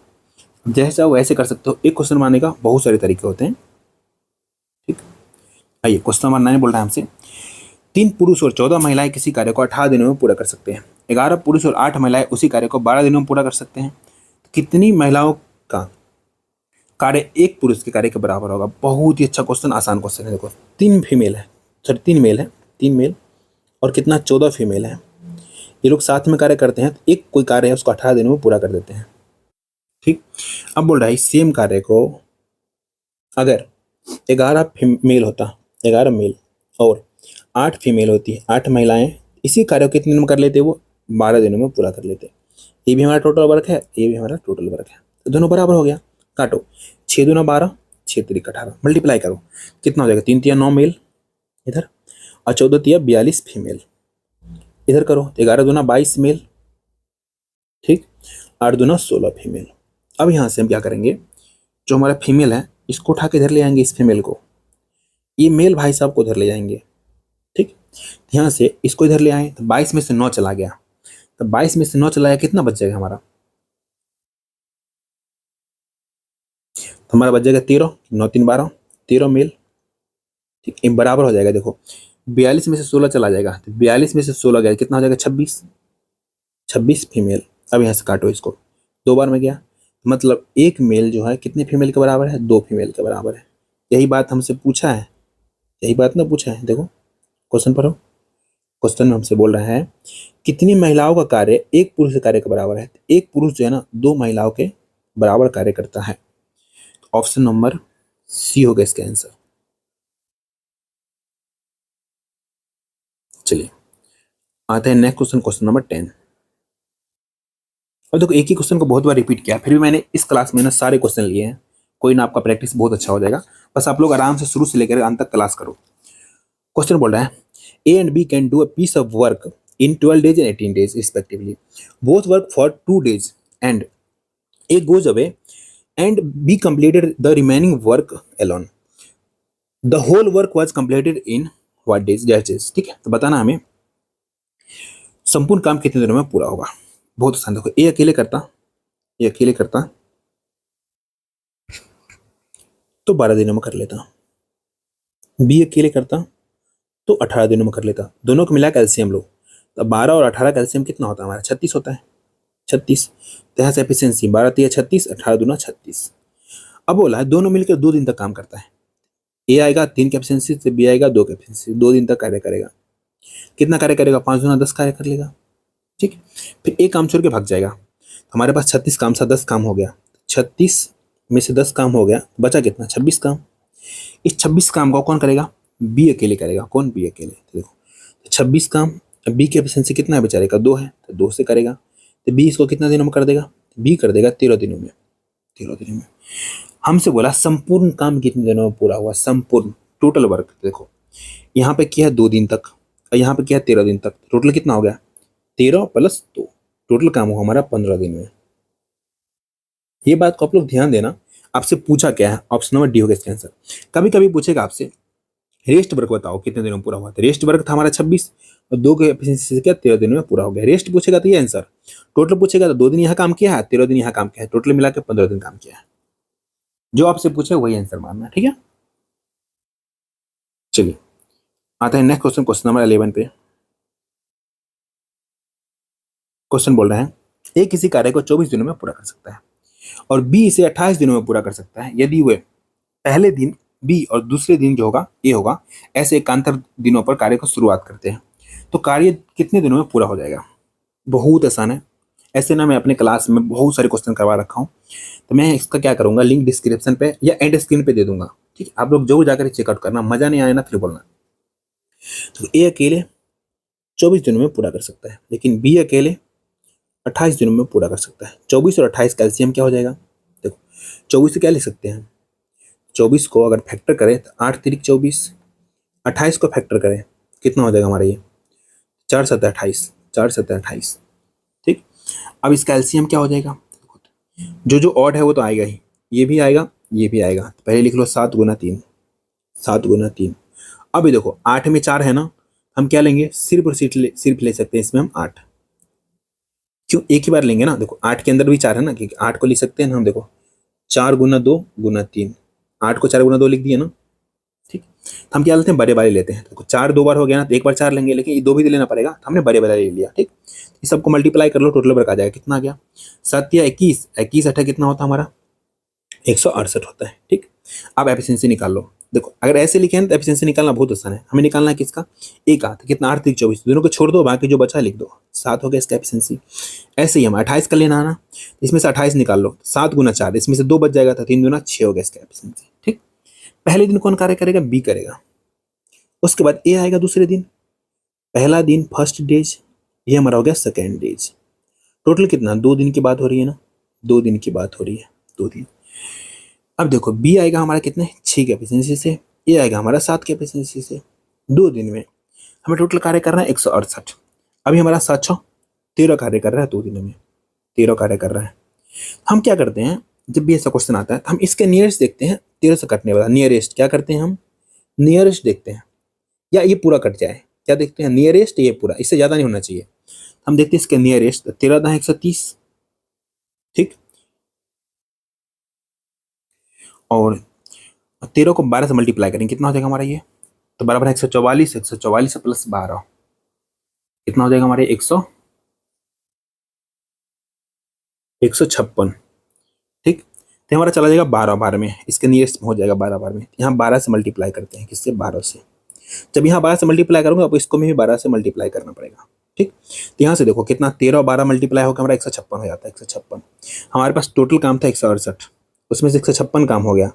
जैसे चाहो वैसे कर सकते हो। एक क्वेश्चन बनाने का बहुत सारे तरीके होते हैं। ठीक, आइए क्वेश्चन नंबर 9 बोल रहा है हमसे 3 पुरुष और 14 महिलाएं किसी कार्य को 18 दिनों में पूरा कर सकते हैं। 11 पुरुष और 8 महिलाएं उसी कार्य को 12 दिनों में पूरा कर सकते हैं। कितनी महिलाओं का कार्य एक पुरुष के कार्य के बराबर होगा? बहुत ही अच्छा क्वेश्चन, आसान क्वेश्चन है। देखो 3 फीमेल है, सॉरी 3 मेल है, 3 मेल और कितना 14 फीमेल है। ये लोग साथ में कार्य करते हैं, तो एक कोई कार्य है उसको 18 दिनों में पूरा कर देते हैं। ठीक, अब बोल रहा है सेम कार्य को अगर 11 मेल होता, 11 मेल और 8 फीमेल होती, 8 महिलाएं, इसी कार्य को कितने दिन में कर लेते? वो 12 दिनों में पूरा कर लेते। ये भी हमारा टोटल वर्क है, ये भी हमारा टोटल वर्क है, तो दोनों बराबर हो गया। काटो 6 दूना 12, 6 3 18, मल्टीप्लाई करो कितना हो जाएगा? 3 3 9 मेल इधर और 14 3 42 फीमेल इधर करो, 11 दूना 22 मेल, ठीक, 8 दूना 16 फीमेल। अब यहाँ से हम क्या करेंगे? जो हमारा फीमेल है इसको उठा के इधर ले आएंगे, इस फीमेल को, ये मेल भाई साहब को इधर ले जाएंगे। ठीक, यहाँ से इसको इधर ले आए तो 22 में से 9 चला गया, तो 22 में से 9 चला गया, कितना बच जाएगा हमारा? तो हमारा बच जाएगा 13, 9 3 12, 13 मेल। ठीक, ये बराबर हो जाएगा। देखो 42 में से 16 चला जाएगा, तो 42 में से 16 गया, कितना हो जाएगा? 26, 26 फीमेल। अब यहाँ से काटो इसको, 2 बार में गया, मतलब एक मेल जो है कितने फीमेल के बराबर है? 2 फीमेल के बराबर है। यही बात हमसे पूछा है, यही बात ना पूछा है। देखो क्वेश्चन पढ़ो, क्वेश्चन में हमसे बोल रहा है कितनी महिलाओं का कार्य एक पुरुष के कार्य के बराबर है? एक पुरुष जो है ना 2 महिलाओं के बराबर कार्य करता है। ऑप्शन नंबर सी होगा इसका आंसर। चलिए आते हैं नेक्स्ट क्वेश्चन, क्वेश्चन नंबर 10। अब देखो एक ही क्वेश्चन को बहुत बार रिपीट किया, फिर भी मैंने इस क्लास में ना सारे क्वेश्चन लिए हैं। कोई ना, आपका प्रैक्टिस बहुत अच्छा हो जाएगा। बस आप लोग आराम से शुरू से लेकर अंत तक क्लास करो। क्वेश्चन बोल रहा है A and B can do a piece of work in 12 days and 18 days respectively. Both work for 2 days and A goes away and B completed the remaining work alone. The whole work was completed in what days? Days. ठीक है, तो बताना हमें संपूर्ण काम कितने दिनों में पूरा होगा। बहुत आसान। देखो ए अकेले करता, ये अकेले करता तो 12 दिनों में कर लेता, बी अकेले करता तो 18 दिनों में कर लेता। दोनों को मिला के एलसीएम लो, तो 12 और 18 का एलसीएम कितना होता है हमारा? 36 होता है। 36। तो यहाँ से एफिशिएंसी 12 तिया 36, 18 दूना 36। अब बोला है दोनों मिलकर 2 दिन तक काम करता है। ए आएगा 3 की एफिशिएंसी से, बी आएगा 2 की एफिशिएंसी, 2 दिन तक कार्य करेगा। कितना कार्य करेगा? 5 दूना 10 कार्य कर लेगा। ठीक, फिर एक काम छोड़ के भाग जाएगा। हमारे पास 36 काम था, 10 काम हो गया। 36 में से 10 काम हो गया, बचा कितना? 26 काम। इस 26 काम को कौन करेगा? बी अकेले करेगा। कौन? बी अकेले। तो देखो 26 काम, बी की एफिशिएंसी कितना है बेचारे का? 2 है, तो 2 से करेगा। तो बी इसको कितना दिनों में कर देगा? बी कर देगा 13 दिनों में। 13 दिनों में। हमसे बोला संपूर्ण काम कितने दिनों में पूरा हुआ? संपूर्ण टोटल वर्क। देखो यहाँ पे किया 2 दिन तक और यहाँ पे किया 13 दिन तक। टोटल कितना हो गया? 13 प्लस 2। टोटल काम हुआ हमारा 15 दिन में। ये बात को आप लोग ध्यान देना। आपसे पूछा क्या है? ऑप्शन नंबर डी होगा इसका आंसर। कभी कभी पूछेगा आपसे रेस्ट वर्क बताओ कितने दिनों में पूरा हुआ। तो रेस्ट वर्क था हमारा 26 और 2 के एफिशिएंसी से क्या 13 दिनों में पूरा हो गया। रेस्ट पूछेगा तो ये आंसर। टोटल पूछेगा तो 2 दिन यहाँ काम किया है, 13 दिन यहाँ काम किया है, टोटल मिला के 15 दिन काम किया है। जो आपसे पूछे वही आंसर मानना, ठीक है। चलिए आते हैं नेक्स्ट क्वेश्चन, क्वेश्चन नंबर 11 पे। क्वेश्चन बोल रहे हैं ए किसी कार्य को 24 दिनों में पूरा कर सकता है और बी इसे 28 दिनों में पूरा कर सकता है यदि वे पहले दिन बी और दूसरे दिन जो होगा ए होगा ऐसे एकांतर दिनों पर कार्य को शुरुआत करते हैं। तो कार्य कितने दिनों में पूरा हो जाएगा? बहुत आसान है। ऐसे ना मैं अपने क्लास में बहुत सारे क्वेश्चन करवा रखा हूँ, तो मैं इसका क्या करूँगा, लिंक डिस्क्रिप्शन पे या एंड स्क्रीन पे दे दूंगा। ठीक है, आप लोग जरूर जाकर चेकआउट करना। मजा नहीं आया ना फिर बोलना। तो ए अकेले 24 दिनों में पूरा कर सकता है, लेकिन बी अकेले 28 दिनों में पूरा कर सकता है। 24 और 28 कैल्शियम क्या हो जाएगा? देखो 24 से क्या लिख सकते हैं? 24 को अगर फैक्टर करें तो 8 तिरिक 24, 28 को फैक्टर करें कितना हो जाएगा हमारा? ये 4 7 28, 4 7 28। ठीक, अब इस कैल्शियम क्या हो जाएगा? जो ऑड है वो तो आएगा ही, ये भी आएगा, ये भी आएगा। तो पहले लिख लो 7 गुना 3, 7 गुना 3। अभी देखो 8 में 4 है ना, हम क्या लेंगे? सिर्फ और सिर्फ ले सकते हैं इसमें हम 8। क्यों? एक ही बार लेंगे ना। देखो 8 के अंदर भी 4 है ना, क्योंकि 8 को लिख सकते हैं ना हम। देखो 4 गुना 2 गुना 3, 8 को 4 गुना 2 लिख दिए ना। ठीक, तो हम क्या लेते हैं? बड़े वाले लेते हैं। देखो 4 2 बार हो गया ना, तो एक बार 4 लेंगे, लेकिन ये 2 भी लेना पड़ेगा, तो हमने बड़े वाले ले लिया। ठीक, इस सबको मल्टीप्लाई कर लो, टोटल वर्क आ जाएगा। कितना आ गया? 7 या 21, 21 8 कितना होता है हमारा? 168 होता है। ठीक, अब एफिशिएंसी निकाल लो। देखो अगर ऐसे लिखे हैं तो एफिशिएंसी निकालना बहुत आसान है। हमें निकालना है किसका? ए का। तो कितना? 8 3 24, दोनों को छोड़ दो, बाकी जो बचा लिख दो। 7 हो गया इसका एफिशिएंसी। ऐसे ही हम 28 का लेना है ना, इसमें से 28 निकाल लो। 7 गुना 4, इसमें से 2 बच जाएगा, तो 3 गुना 6 हो गया इसका एफिशिएंसी। ठीक, पहले दिन कौन कार्य करेगा? बी करेगा। उसके बाद ए आएगा दूसरे दिन। पहला दिन फर्स्ट डेज, ये हमारा हो गया सेकेंड डेज। टोटल कितना? 2 दिन की बात हो रही है ना, 2 दिन की बात हो रही है, 2 दिन। अब देखो बी आएगा हमारा कितने? 6 के एफिशिएंसी से, ए आएगा हमारा 7 के एफिशिएंसी से। 2 दिन में हमें टोटल कार्य करना है 168। अभी हमारा 7 13 कार्य कर रहा है 2 दिनों में, 13 कार्य कर रहा है। हम क्या करते हैं, जब भी ऐसा क्वेश्चन आता है तो हम इसके नियरेस्ट देखते हैं। 13 से कटने वाला नियरेस्ट क्या करते हैं हम? नियरेस्ट देखते हैं, या ये पूरा कट जाए, क्या देखते हैं? नियरेस्ट, ये पूरा, इससे ज्यादा नहीं होना चाहिए। हम देखते हैं इसके नियरेस्ट। 13 10 130। ठीक, और 13 को 12 से मल्टीप्लाई करेंगे, कितना हो जाएगा हमारा ये? तो बराबर है 144, 144 प्लस 12 कितना हो जाएगा हमारे? 156। ठीक, तो हमारा चला जाएगा 12 बार में, इसके नियरेस्ट में हो जाएगा 12 बार में। यहाँ 12 से मल्टीप्लाई करते हैं, किससे? 12 से। जब यहाँ 12 से मल्टीप्लाई करूंगा अब इसको भी 12 से मल्टीप्लाई करना पड़ेगा। ठीक, तो यहाँ से देखो कितना? 13 और 12 मल्टीप्लाई होकर हमारा 156 हो जाता है। 156। हमारे पास टोटल काम था 168, उसमें से 156 काम हो गया।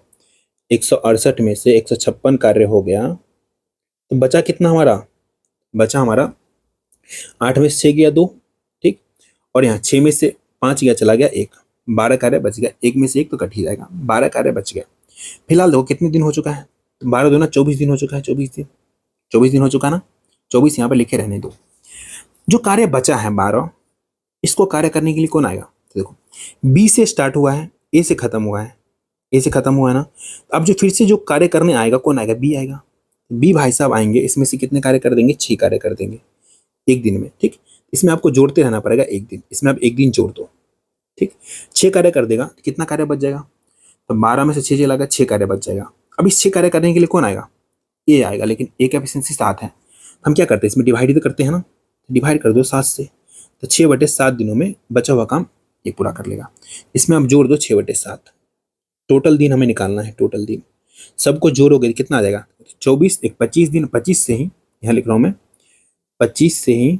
168 में से 156 कार्य हो गया, तो बचा कितना हमारा? बचा हमारा 8 में से 6 गया 2। ठीक, और यहाँ 6 में से 5 गया, चला गया 1, 12 कार्य बच गया। 1 में से 1 तो कट ही जाएगा, 12 कार्य बच गया। फिलहाल देखो कितने दिन हो चुका है? 12 दूना 24 दिन हो चुका है। 24 दिन, 24 दिन हो चुका ना। 24 यहाँ पे लिखे रहने दो। जो कार्य बचा है 12, इसको कार्य करने के लिए कौन आएगा? तो देखो बी से स्टार्ट हुआ है, ए से खत्म हुआ है, ए से खत्म हुआ है ना। अब जो फिर से जो कार्य करने आएगा कौन आएगा? बी आएगा। बी भाई साहब आएंगे, इसमें से कितने कार्य कर देंगे? 6 कार्य कर देंगे एक दिन में। ठीक, इसमें आपको जोड़ते रहना पड़ेगा एक दिन, इसमें आप एक दिन जोड़ दो। ठीक, 6 कार्य कर देगा, कितना कार्य बच जाएगा? तो 12 में से 6 चला गया, 6 कार्य बच जाएगा। अब इस 6 कार्य करने के लिए कौन आएगा? ए आएगा, लेकिन ए का एफिशिएंसी 7 है। हम क्या करते हैं? इसमें डिवाइड तो करते हैं ना, डिवाइड कर दो 7 से। तो 6/7 दिनों में बचा हुआ काम ये पूरा कर लेगा। इसमें आप जोड़ दो 6/7, टोटल दिन हमें निकालना है, टोटल दिन सबको जोड़ोगे कितना आ जाएगा, 24 एक 25 दिन, 25 से ही यहाँ लिख रहा हूँ मैं, 25 से ही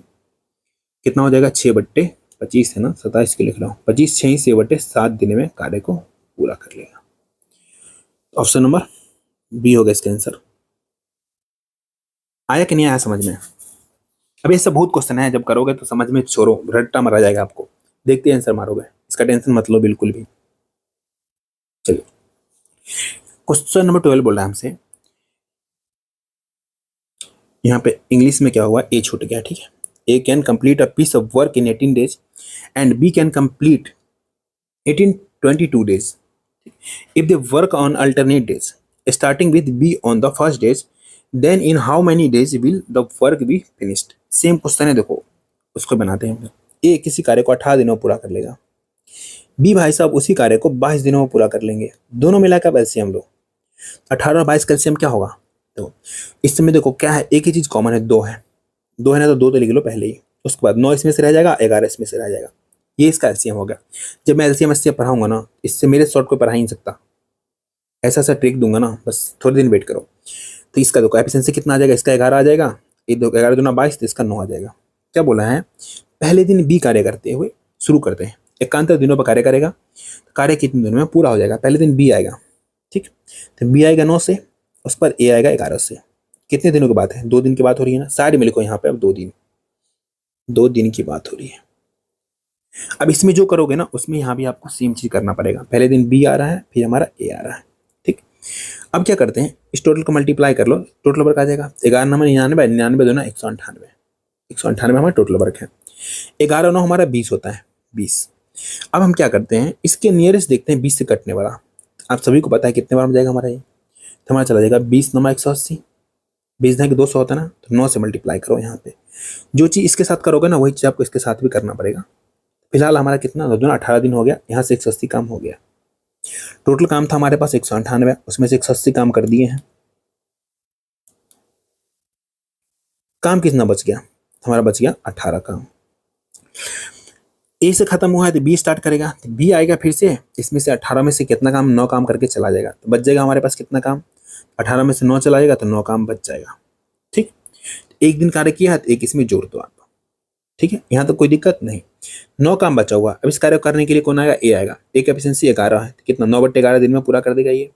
कितना हो जाएगा, 6/25 है ना, 27 के लिख रहा हूँ, 25 6 6/7 दिन में कार्य को पूरा कर लेगा। ऑप्शन नंबर बी होगा इसका आंसर। आया कि नहीं आया समझ में? अब ये सब बहुत क्वेश्चन है, जब करोगे तो समझ में छोड़ो, रट्टा मारा जाएगा आपको, देखते आंसर मारोगे, इसका टेंशन मत लो बिल्कुल भी। चलिए क्वेश्चन नंबर 12 बोल रहा है हमसे, यहाँ पे इंग्लिश में क्या हुआ, ए छूट गया, ठीक है। A can complete a piece of work in 18 days and B can complete 22 days if they work on alternate days starting with B on the first days, then in how many days will the work be finished? Same question है, देखो उसको बनाते हैं। ए किसी कार्य को 18 दिनों में पूरा कर लेगा, बी भाई साहब उसी कार्य को 22 दिनों में पूरा कर लेंगे, दोनों मिलाकर एलसीएम लो, 18 और 22 का एलसीएम क्या होगा। तो इस समय देखो क्या है, एक ही चीज कॉमन है, दो है ना, तो दो तो लिख लो पहले ही, उसके बाद 9 इसमें से रह जाएगा, 11 इसमें से रह जाएगा, ये इसका एलसीएम हो गया। जब मैं एलसीएम एससीएम पढ़ाऊंगा ना, इससे मेरे शॉर्ट को पढ़ा ही नहीं सकता, ऐसा सा ट्रिक दूंगा ना, बस थोड़े दिन वेट करो। तो इसका देखो एफिशिएंसी कितना आ जाएगा, इसका 11 आ जाएगा, ये 11 दूना 22, तो इसका 9 आ जाएगा। क्या बोला है, पहले दिन बी कार्य करते हुए शुरू करते हैं, 71 दिनों पर कार्य करेगा, कार्य कितने दिनों में पूरा हो जाएगा, पहले दिन बी आएगा, ठीक, तो बी आएगा 9 से, उस पर ए आएगा 11 से, कितने दिनों की बात है, 2 दिन की बात हो रही है ना, साइड में लिखो यहाँ पे, अब 2 दिन की बात हो रही है। अब इसमें जो करोगे ना, उसमें यहाँ भी आपको सेम चीज करना पड़ेगा, पहले दिन बी आ रहा है, फिर हमारा ए आ रहा है, ठीक। अब क्या करते हैं, इस टोटल को मल्टीप्लाई कर लो, टोटल वर्क आ जाएगा 11 9 99, 99 दूना 198, 198 हमारा टोटल वर्क है, 11 9 हमारा 20 होता है, 20। अब हम क्या करते हैं, इसके नियरेस्ट देखते हैं 20 से कटने वाला, आप सभी को पता है कितने बार में जाएगा हमारा ये, तो हमारा चला जाएगा 20 9 180, 20 के 200 होता है ना, तो 9 से मल्टीप्लाई करो। यहाँ पे जो चीज़ इसके साथ करोगे ना, वही चीज़ आपको इसके साथ भी करना पड़ेगा। फिलहाल हमारा कितना, 18 दिन हो गया, यहाँ से 180 काम हो गया, टोटल काम था हमारे पास 198, उसमें से 180 काम कर दिए हैं, काम कितना बच गया, हमारा बच गया 18 काम। ए से खत्म हुआ है तो बी स्टार्ट करेगा, तो बी आएगा फिर से, इसमें से 18 में से कितना काम, 9 काम करके चला जाएगा, तो बच जाएगा हमारे पास कितना काम, 18 में से 9 चला जाएगा तो 9 काम बच जाएगा, ठीक। एक दिन कार्य किया है तो एक इसमें जोड़ दो आप, ठीक है, यहाँ तो कोई दिक्कत नहीं, 9 काम बचा हुआ। अब इस कार्य को करने के लिए कौन आएगा, ए आएगा, ए की एफिशिएंसी 11 है, तो कितना 9/11 दिन में पूरा कर देगा ये।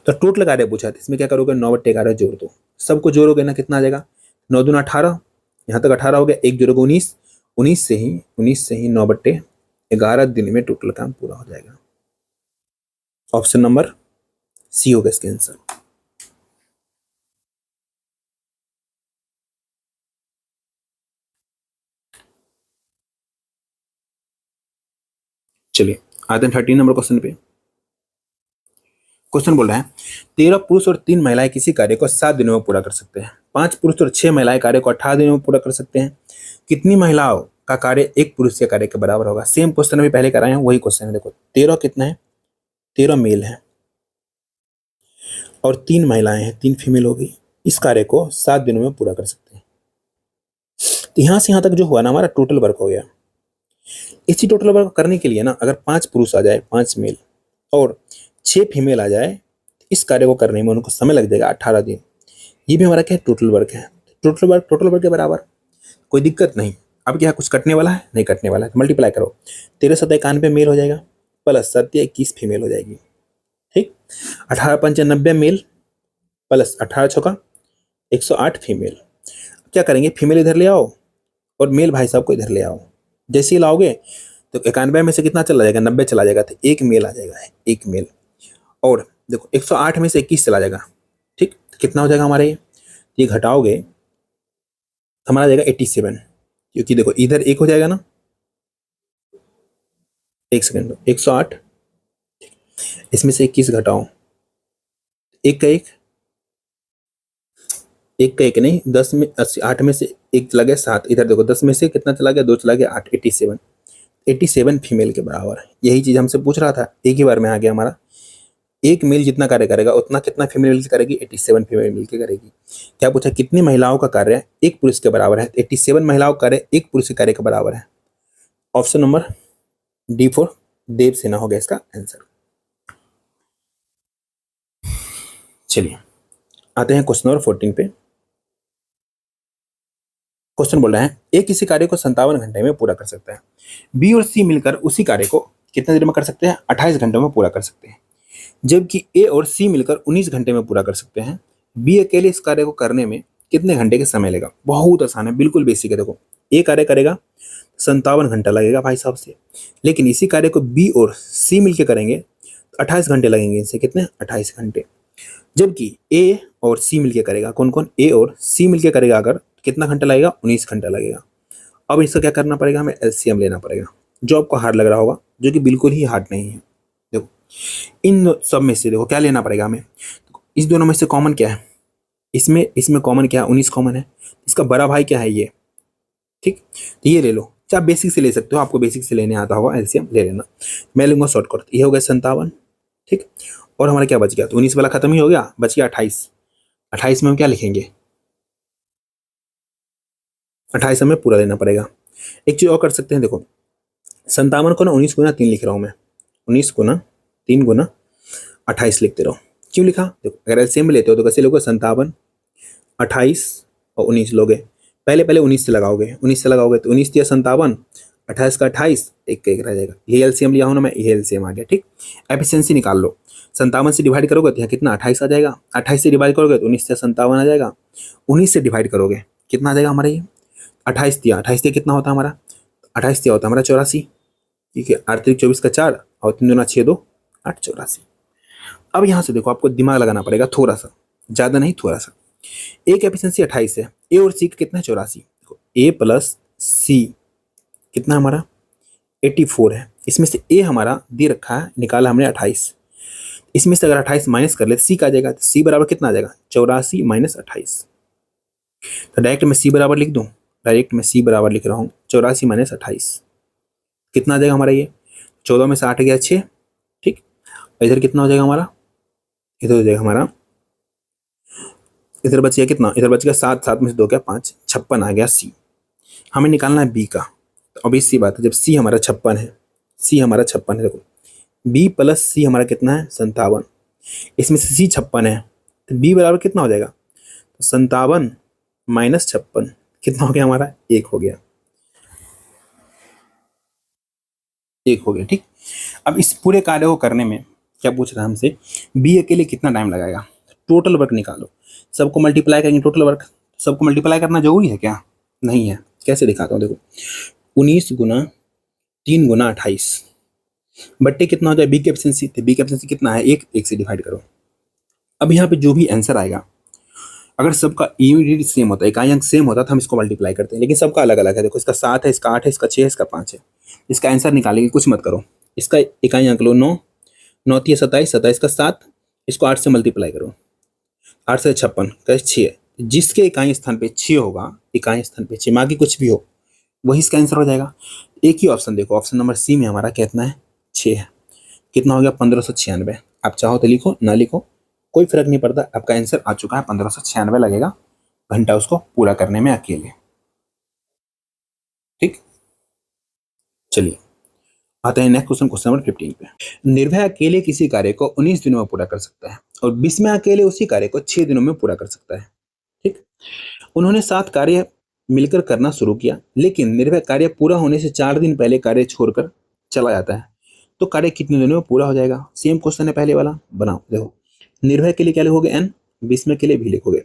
तो टोटल कार्य पूछा था, इसमें क्या करोगे, 9/11 जोड़ दो, सबको जोड़ोगे ना कितना आ जाएगा, 9 दूना 18, यहाँ तक 18 हो गया, एक जोड़ोगे 19, 19 से ही 9/11 दिन में टोटल काम पूरा हो जाएगा। ऑप्शन नंबर सी होगा इसका आंसर। चलिए आते हैं 13 नंबर क्वेश्चन पे। क्वेश्चन बोल रहा है 13 पुरुष और 3 महिलाएं किसी कार्य को 7 दिनों में पूरा कर सकते हैं, 5 पुरुष और 6 महिलाएं कार्य को 18 दिनों में पूरा कर सकते हैं, कितनी महिलाओं का कार्य एक पुरुष के कार्य के बराबर होगा। सेम क्वेश्चन अभी पहले कराए हैं, वही क्वेश्चन है। देखो 13 कितना है, 13 मेल है और 3 महिलाएं हैं, 3 फीमेल होगी, इस कार्य को 7 दिनों में पूरा कर सकते हैं। तो यहां से यहां तक जो हुआ ना, हमारा टोटल वर्क हो गया। इसी टोटल वर्क करने के लिए ना, अगर 5 पुरुष आ जाए, 5 मेल और 6 फीमेल आ जाए, इस कार्य को करने में उनको समय लग जाएगा 18 दिन। ये भी हमारा क्या है, टोटल वर्क है, टोटल वर्क के बराबर, कोई दिक्कत नहीं। अब क्या कुछ कटने वाला है, नहीं कटने वाला है, तो मल्टीप्लाई करो, 13 7 91 मेल हो जाएगा, प्लस 7 21 फीमेल हो जाएगी, ठीक। 18 5 90 मेल प्लस 18 6 108 फीमेल। क्या करेंगे, फीमेल इधर ले आओ और मेल भाई साहब को इधर ले आओ, जैसे ही लाओगे तो 91 में से कितना चला जाएगा, 90 चला जाएगा, तो एक मेल आ जाएगा, एक मेल। और देखो 108 में से 21 चला जाएगा, ठीक, तो कितना हो जाएगा हमारे, ये घटाओगे हमारा जाएगा 87, क्योंकि देखो इधर एक हो जाएगा ना, एक सेकंड, 108 इसमें से 21 घटाओ, एक का एक नहीं, 10 में 8 में से एक चला गया 7, इधर देखो 10 में से कितना चला गया, 2 चला गया 8, 87 फीमेल के बराबर है। यही चीज हमसे पूछ रहा था, एक ही बार में आ गया हमारा एक मेल जितना कार्य करेगा उतना कितना फीमेल मिलकर करेगी, 87 फीमेल मिलकर करेगी। क्या पूछा, कितनी महिलाओं का कार्य एक पुरुष के बराबर है, 87 महिलाओं का कार्य एक पुरुष के कार्य के बराबर है। ऑप्शन नंबर D4 देव सेना हो गया इसका आंसर। चलिए आते हैं क्वेश्चन नंबर 14 पे। क्वेश्चन बोल रहे हैं ए किसी कार्य को 57 घंटे में पूरा कर सकता है, बी और सी मिलकर उसी कार्य को कितने देर में कर सकते हैं, 28 घंटों में पूरा कर सकते हैं। जबकि ए और सी मिलकर 19 घंटे में पूरा कर सकते हैं, बी अकेले इस कार्य को करने में कितने घंटे के समय लेगा। बहुत आसान है, बिल्कुल बेसिक है। देखो ए कार्य करेगा 57 घंटा लगेगा भाई साहब से, लेकिन इसी कार्य को बी और सी मिलकर करेंगे 28 घंटे लगेंगे। इनसे कितने, 28 घंटे। जबकि ए और सी मिलकर करेगा, कौन कौन, ए और सी मिलकर करेगा अगर, कितना घंटा लगेगा, 19 घंटा लगेगा। अब इसका क्या करना पड़ेगा, हमें एलसीएम लेना पड़ेगा, जो आपको हार्ड लग रहा होगा, जो कि बिल्कुल ही हार्ड नहीं है। देखो इन सब में से देखो क्या लेना पड़ेगा हमें, इस दोनों में से कॉमन क्या है, इसमें कॉमन क्या है, 19 कॉमन है। इसका बड़ा भाई क्या है, ये, ठीक, तो ये ले लो। चाहे बेसिक से ले सकते हो, आपको बेसिक से लेने आता होगा, एलसीएम ले लेना। मैं लूंगा शॉर्टकट, ये हो गया 57, ठीक। और हमारा क्या बच गया, तो 19 वाला खत्म ही हो गया, बच गया 28। 28 में हम क्या लिखेंगे, 28 हमें पूरा लेना पड़ेगा। एक चीज और कर सकते हैं, देखो 57 को ना 19 गुना 3 लिख रहा हूँ मैं, 19 गुना 3 गुना 28 लिखते रहो। क्यों लिखा, देखो अगर एलसीएम लेते हो तो कैसे लोगे, 57, 28 और 19 लोगे। पहले 19 से लगाओगे, 19 से लगाओगे तो 19 दिया 57, 28 का 28, एक एक रह जाएगा। ये एलसीएम लिया हूँ ना मैं, ये एलसीएम आ गया, ठीक। एफिशिएंसी निकाल लो, 57 से डिवाइड करोगे तो यहाँ कितना, 28 आ जाएगा। 28 से डिवाइड करोगे तो 19 से 57 आ जाएगा। 19 से डिवाइड करोगे कितना आ जाएगा हमारा, ये 28 दिया, 28 दिया कितना होता है हमारा, 28 दिया होता है हमारा 84, ठीक है। 8 3 24 का 4 और 3 दूना 6 2 8, 84। अब यहाँ से देखो आपको दिमाग लगाना पड़ेगा थोड़ा सा, ज़्यादा नहीं थोड़ा सा। ए की एफिशिएंसी 28 है, ए और सी का कितना है, 84। देखो ए प्लस सी कितना हमारा 84 है। इसमें से ए हमारा दे रखा है, निकाला हमने 28। इसमें से अगर 28 माइनस कर ले सी का आ जाएगा, तो सी बराबर कितना आ जाएगा, 84 माइनस 28। तो डायरेक्ट मैं सी बराबर लिख दूँ, डायरेक्ट मैं सी बराबर लिख रहा हूँ 84 माइनस 28, कितना आ जाएगा हमारा, ये 14 में से 8 गया 6, ठीक। इधर कितना हो जाएगा हमारा, इधर हो जाएगा हमारा, इधर बच गया कितना, इधर बच गया 7, 7 में से 2 क्या 5, 56 आ गया सी। हमें निकालना है बी का, तो अभी सी बात है, जब सी हमारा 56 है, सी हमारा 56 है, देखो बी प्लस सी हमारा कितना है 57, इसमें से सी 56 है, तो बी बराबर कितना हो जाएगा, तो 57 माइनस 56 कितना हो गया हमारा, 1 हो गया, 1 हो गया, ठीक। अब इस पूरे कार्य को करने में क्या पूछ रहा है हमसे, बी अकेले कितना टाइम लगाएगा। टोटल वर्क निकालो, सबको मल्टीप्लाई करेंगे, टोटल वर्क सबको मल्टीप्लाई करना जरूरी है क्या, नहीं है। कैसे दिखाता हूँ, देखो 19 गुना 3 गुना 28 बट्टे कितना हो जाए बी की एफिशिएंसी, तो बी की एफिशिएंसी कितना है, 1 से डिवाइड करो। अब यहाँ पे जो भी आंसर आएगा, अगर सबका यूनिट सेम होता है, इकाई अंक सेम होता है, तो हम इसको मल्टीप्लाई करते हैं, लेकिन सबका अलग अलग है। देखो इसका 7 है, इसका 8 है, इसका 6 है, इसका 5 है। इसका आंसर निकालेंगे, कुछ मत करो, इसका इकाई अंक लो 9, 9 3 27, 27 का 7, इसको 8 से मल्टीप्लाई करो, 8 से 56 का 6, जिसके इकाई स्थान पे 6 होगा, इकाई स्थान पे 6, बाकी कुछ भी हो वही इसका आंसर हो जाएगा। एक ही ऑप्शन देखो, ऑप्शन नंबर सी में हमारा कितना है, 6 है। कितना हो गया, 1596। आप चाहो तो लिखो, ना लिखो कोई फर्क नहीं पड़ता, आपका आंसर आ चुका है, 1596 लगेगा घंटा उसको पूरा करने में अकेले, ठीक। चलिए आते हैं नेक्स्ट क्वेश्चन, क्वेश्चन नंबर 15 पे। निर्भय अकेले किसी कार्य को 19 दिनों में पूरा कर सकता है और बिस्मय अकेले उसी कार्य को 6 दिनों में पूरा कर सकता है, ठीक। उन्होंने 7 कार्य मिलकर करना शुरू किया, लेकिन निर्भय कार्य पूरा होने से 4 दिन पहले कार्य छोड़कर चला जाता है, तो कार्य कितने दिनों में पूरा हो जाएगा। सेम क्वेश्चन है पहले वाला, बनाओ। देखो निर्भय के लिए क्या लिखोगे, एन, बिस्मय के लिए भी लिखोगे।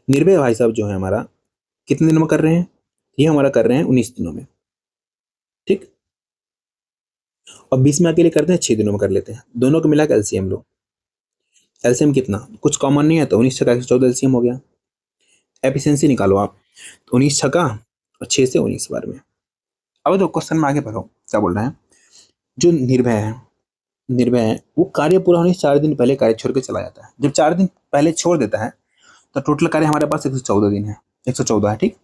निर्भय भाई साहब जो है हमारा कितने दिनों में कर रहे हैं, ये हमारा कर रहे हैं 19 दिनों में, ठीक। और बिस्मय के लिए करते हैं 6 दिनों में कर लेते हैं, दोनों को मिलाकर एलसीएम लो। एलसीएम कितना, कुछ कॉमन नहीं है, तो 19 छक्का 114 एलसीएम हो गया। एफिशिएंसी निकालो आप, तो 19 छक्का और 6 से 19 बार में। अब तो क्वेश्चन में आगे बढ़ो, क्या बोल रहे हैं, जो निर्भय है वो कार्य पूरा होने से 4 दिन पहले कार्य छोड़ के चला जाता है। जब 4 दिन पहले छोड़ देता है तो टोटल कार्य हमारे पास 114 दिन है, 114 है, ठीक।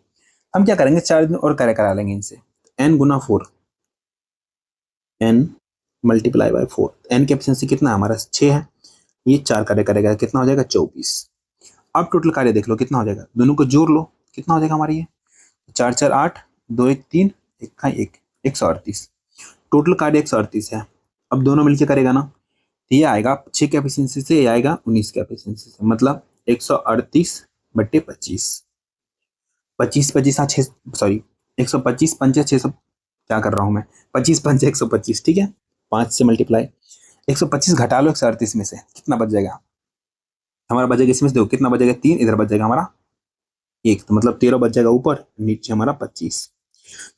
हम क्या करेंगे, 4 दिन और कार्य करा लेंगे इनसे, n Guna 4, n multiply by 4, n की एफिशिएंसी कितना हमारा 6 है, ये 4 कार्य करेगा, कितना हो जाएगा 24। अब टोटल कार्य देख लो कितना हो जाएगा, दोनों को जोड़ लो कितना हो जाएगा हमारा ये 4 4 8, 2 1 3, 1 का 1, 138। टोटल कार्य 138 है। अब दोनों मिलकर करेगा ना, तो ये आएगा 6 की एफिशिएंसी से, ये आएगा 19 की एफिशिएंसी से, मतलब 138/25। 25 25 हाँ 6, सॉरी 125 पंचे 600, क्या कर रहा हूँ मैं, 25 पंचे 125, ठीक है 5 से मल्टीप्लाई, 125 घटा लो 138 में से, कितना बच जाएगा हमारा, बचेगा इसमें से देखो कितना बचेगा 3, इधर बच जाएगा हमारा 1, तो मतलब 13 बच जाएगा ऊपर, नीचे हमारा 25।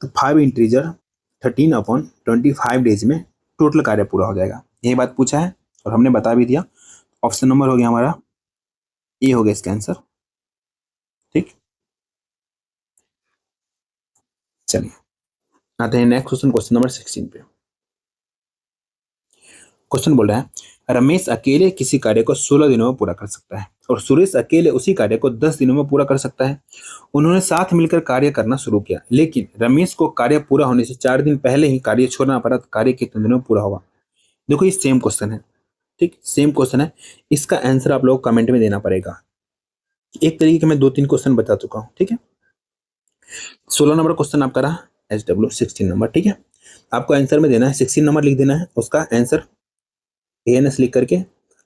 तो 5 इंटीजर 13/25 डेज में टोटल कार्य पूरा हो जाएगा, यही बात पूछा है और हमने बता भी दिया। ऑप्शन नंबर हो गया हमारा ए, हो गया इसका आंसर। ठीक, चलिए आते हैं नेक्स्ट क्वेश्चन, क्वेश्चन नंबर 16 पे। क्वेश्चन बोल रहा है रमेश अकेले किसी कार्य को 16 दिनों में पूरा कर सकता है और सुरेश अकेले उसी कार्य को 10 दिनों में पूरा कर सकता है। उन्होंने साथ मिलकर कार्य करना शुरू किया, लेकिन रमेश को कार्य पूरा होने से 4 दिन पहले ही कार्य छोड़ना पड़ा, तो कार्य कितने दिनों में पूरा होगा। देखो ये सेम क्वेश्चन है, ठीक सेम क्वेश्चन है, इसका आंसर आप लोग कमेंट में देना पड़ेगा। एक तरीके के मैं 2-3 क्वेश्चन बता चुका हूँ, ठीक है। 16 नंबर क्वेश्चन आपका रहा SW 16 नंबर, ठीक है। आपको आंसर में देना है 16 नंबर लिख देना है, उसका आंसर ANS लिख करके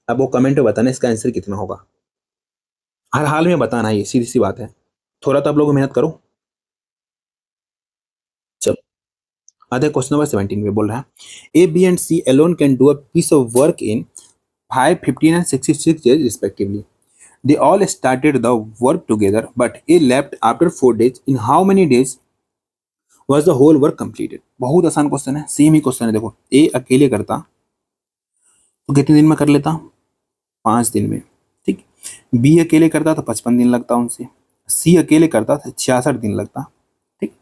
आपको कमेंट में बताना इसका आंसर कितना होगा। हर हाल में बताना है, ये सीधी सी बात है, थोड़ा तो आप लोग मेहनत करो। चलो आते क्वेश्चन नंबर 17 में बोल रहा है A, B and C alone can do a piece of work in 5, 15 and 66 days respectively. They all started the work together, but A left after 4 days. In how many days was the whole work completed? बहुत आसान question है, same ही question है। देखो A अकेले करता तो कितने दिन में कर लेता, 5 दिन में, ठीक। B अकेले करता तो 55 दिन लगता उनसे, C अकेले करता तो 66 दिन लगता, ठीक।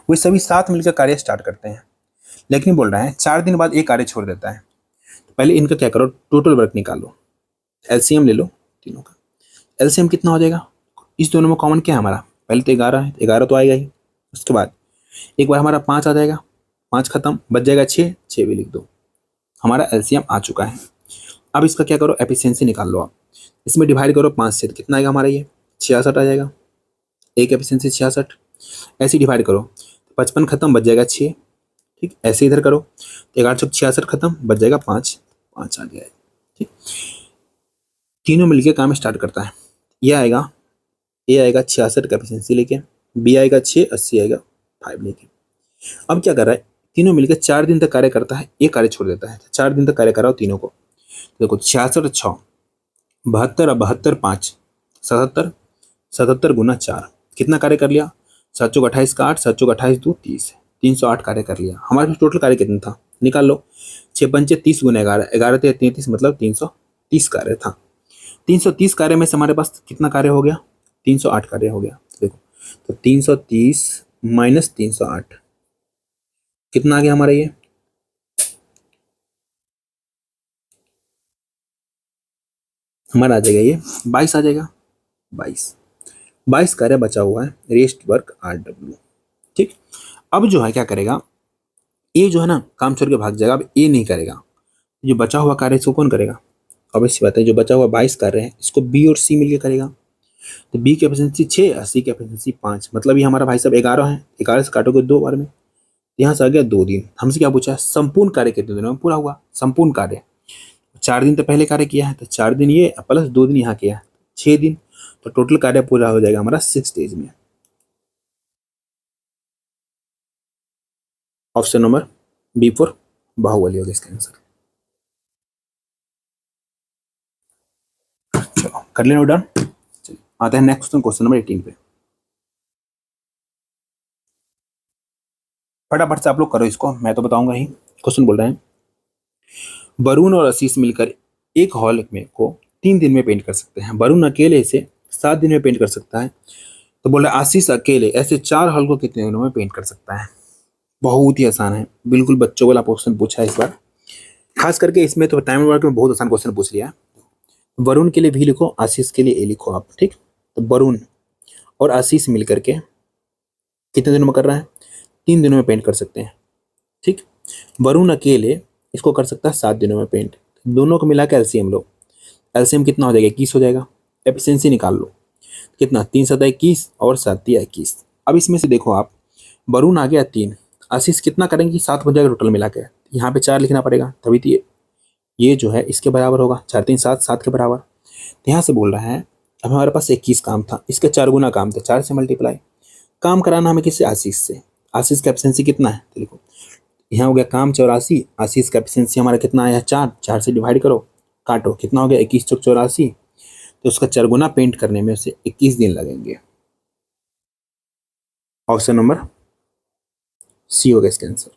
वे सभी साथ मिलकर कार्य स्टार्ट करते हैं, लेकिन बोल रहा है 4 दिन बाद एक कार्य छोड़ देता है। तो पहले इनका क्या करो, टोटल वर्क निकालो, LCM ले लो तीनों का। LCM कितना हो जाएगा, इस दोनों में कॉमन क्या है हमारा, पहले तो 11 है, 11 तो आएगा ही। उसके बाद एक बार हमारा 5 आ जाएगा, 5 खत्म, बच जाएगा 6, 6 भी लिख दो, हमारा LCM आ चुका है। अब इसका क्या करो, एफिशिएंसी निकाल लो आप, इसमें डिवाइड करो 5 से, तो कितना आएगा हमारा ये 66 आ जाएगा, एक एफिशिएंसी 66, ऐसे डिवाइड करो 55 खत्म, बच जाएगा 6, ठीक। ऐसे इधर करो, 11 चौक 66 खत्म, बच जाएगा 5, 5 आ गया है, ठीक। तीनों मिलके काम स्टार्ट करता है, ये आएगा A आएगा 66 का एफिशिएंसी लेके, B आएगा 6 और C आएगा 5 लेके। अब क्या कर रहा है, तीनों मिलकर 4 दिन तक कार्य करता है, एक कार्य छोड़ देता है, 4 दिन तक कार्य कर रहा हो तीनों को। देखो 66 6, 72 और 72 5, 77, 77 गुना 4, कितना कार्य कर लिया, 7 चौक 28 का 8, 7 चौक 28 2 30, 308 कार्य कर लिया। हमारे पास टोटल कार्य कितना था निकाल लो, 6 पंचे 30 गुना 11, 11 ते 33, मतलब 330 कार्य था। 330 कार्य में से हमारे पास कितना कार्य हो गया, 308 कार्य हो गया। देखो तो 330 माइनस 308 कितना आ गया हमारा, ये हमारा आ जाएगा ये 22 आ जाएगा, 22 कार्य बचा हुआ है, रेस्ट वर्क RW, ठीक। अब जो है क्या करेगा, ए जो है ना काम छोड़ के भाग जाएगा, अब ए नहीं करेगा, जो बचा हुआ कार्य इसको कौन करेगा, ऑब्वियस बात है, जो बचा हुआ 22 कार्य है इसको बी और सी मिलकर करेगा। तो बी की एफिशिएंसी 6 और सी की एफिशिएंसी 5, मतलब ये हमारा भाई साहब 11 है, 11 से काटोगे 2 बार में, यहाँ से आ गया 2 दिन। हमसे क्या पूछा है, संपूर्ण कार्य कितने दिनों में पूरा हुआ, संपूर्ण कार्य 4 दिन तो पहले कार्य किया है, तो 4 दिन ये प्लस 2 दिन यहाँ किया है, 6 दिन, तो टोटल कार्य पूरा हो जाएगा हमारा 6 डेज में। ऑप्शन नंबर B4 बाहुबली होगा इसका आंसर। चलो कर लेना डन, चलिए आते हैं नेक्स्ट क्वेश्चन नंबर 18 पे। फटाफट से आप लोग करो इसको, मैं तो बताऊंगा ही। क्वेश्चन बोल रहे हैं वरुण और आशीष मिलकर एक हॉल में को 3 दिन में पेंट कर सकते हैं, वरुण अकेले इसे 7 दिन में पेंट कर सकता है, तो बोल रहे आशीष अकेले ऐसे 4 हॉल को कितने दिनों में पेंट कर सकता है। बहुत ही आसान है, बिल्कुल बच्चों वाला क्वेश्चन पूछा है इस बार, खास करके इसमें तो टाइम वर्क में बहुत आसान क्वेश्चन पूछ लिया। वरुण के लिए भी लिखो, आशीष के लिए ए लिखो आप, ठीक। तो वरुण और आशीष मिलकर के कितने दिनों में कर रहा है, 3 दिनों में पेंट कर सकते हैं, ठीक। वरुण अकेले इसको कर सकता है 7 दिनों में पेंट, दोनों को मिला के LCM लो, एलसीएम कितना हो जाएगा, 21 हो जाएगा। एफिशिएंसी निकाल लो, कितना, 3 × 7 = 21 और 7×3 = 21। अब इसमें से देखो आप, वरुण आ गया 3, आशीष कितना करेंगे, 7 हो जाएगा टोटल मिला के। यहाँ पे 4 लिखना पड़ेगा, तभी तो ये जो है इसके बराबर होगा, 4×3 = 7, 7 के बराबर। तो यहाँ से बोल रहा है अब हमारे पास 21 काम था, इसका 4 गुना काम था, 4 से मल्टीप्लाई। काम कराना हमें किससे, आशीष से। आशीष का एफिशिएंसी कितना है, तो देखो यहाँ हो गया काम 84, आशीष का एफिशिएंसी हमारा कितना आया, 4, 4 से डिवाइड करो, काटो, कितना हो गया, 21×4 = 84। तो उसका 4 गुना पेंट करने में उसे 21 दिन लगेंगे। ऑप्शन नंबर सी होगा इसका आंसर।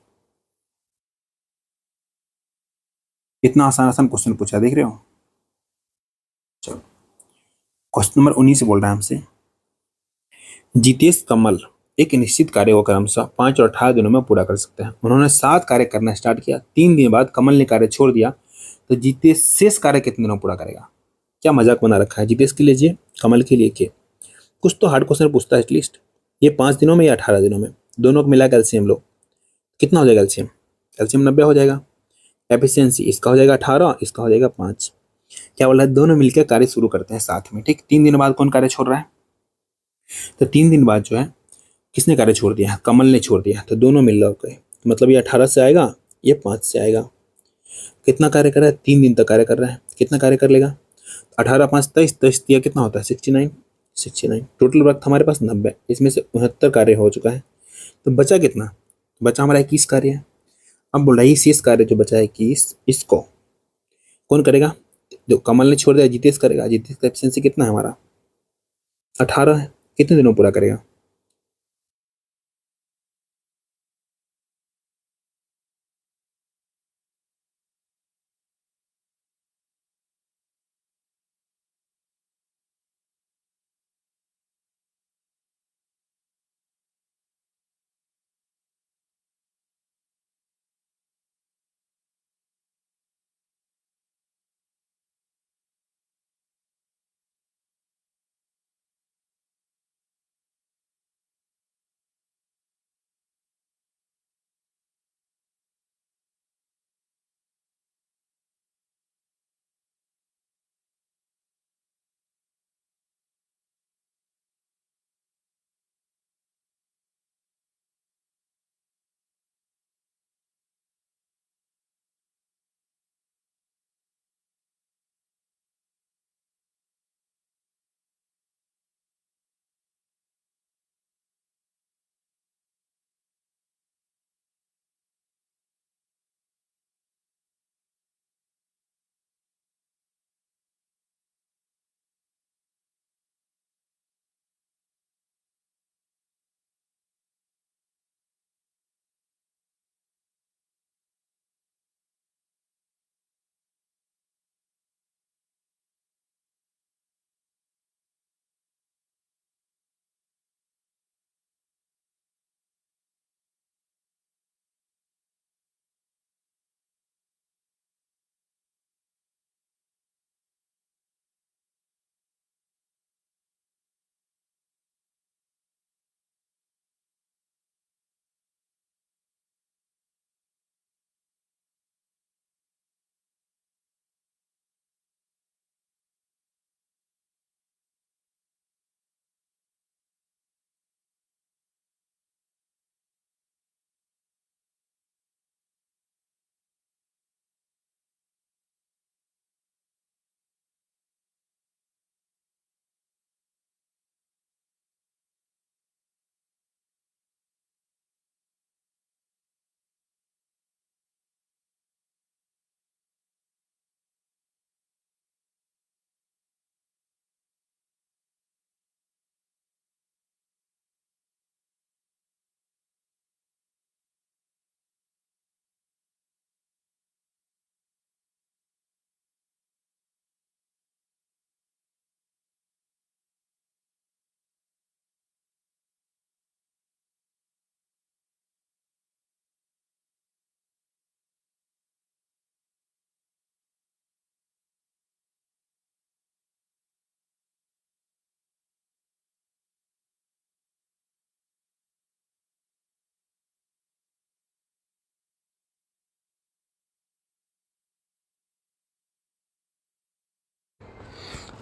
इतना आसान आसान क्वेश्चन पूछा, देख रहे हो। चलो क्वेश्चन नंबर 19 बोल रहा है हमसे, जितेश कमल एक निश्चित कार्य को क्रमशः 5 और 18 दिनों में पूरा कर सकते हैं। उन्होंने 7 कार्य करना स्टार्ट किया, 3 दिन बाद कमल ने कार्य छोड़ दिया, तो जितेश शेष कार्य कितने दिनों में पूरा करेगा। क्या मजाक बना रखा है, जितेश के लिए जे, कमल के लिए के। कुछ तो हार्ड क्वेश्चन पूछता है एटलीस्ट। ये 5 दिनों में या 18 दिनों में, दोनों को मिला के एलसीएम लो, कितना हो जाएगा एलसीएम, एलसीएम 90 हो जाएगा। एफिशिएंसी इसका हो जाएगा 18, इसका हो जाएगा 5। क्या बोला है, दोनों मिलकर कार्य शुरू करते हैं साथ में, ठीक। 3 दिन बाद कौन कार्य छोड़ रहा है, तो 3 दिन बाद जो है किसने कार्य छोड़ दिया, कमल ने छोड़ दिया, तो दोनों मिल गए, मतलब ये 18 से आएगा, ये 5 से आएगा। कितना कार्य कर रहा है, 3 दिन तक कार्य कर रहा है, कितना कार्य कर लेगा, 18 5 23, 23 दिया कितना होता है, 69, 69। टोटल वक्त हमारे पास 90, इसमें से 69 कार्य हो चुका है, तो बचा कितना, बचा हमारा 21 कार्य है। अब बोल रहा है शेष कार्य जो बचा है 21, इसको कौन करेगा, जो कमल ने छोड़ दिया जितेश करेगा। जितेश का एफिशिएंसी कितना है हमारा, 18 है, कितने दिनों में पूरा करेगा।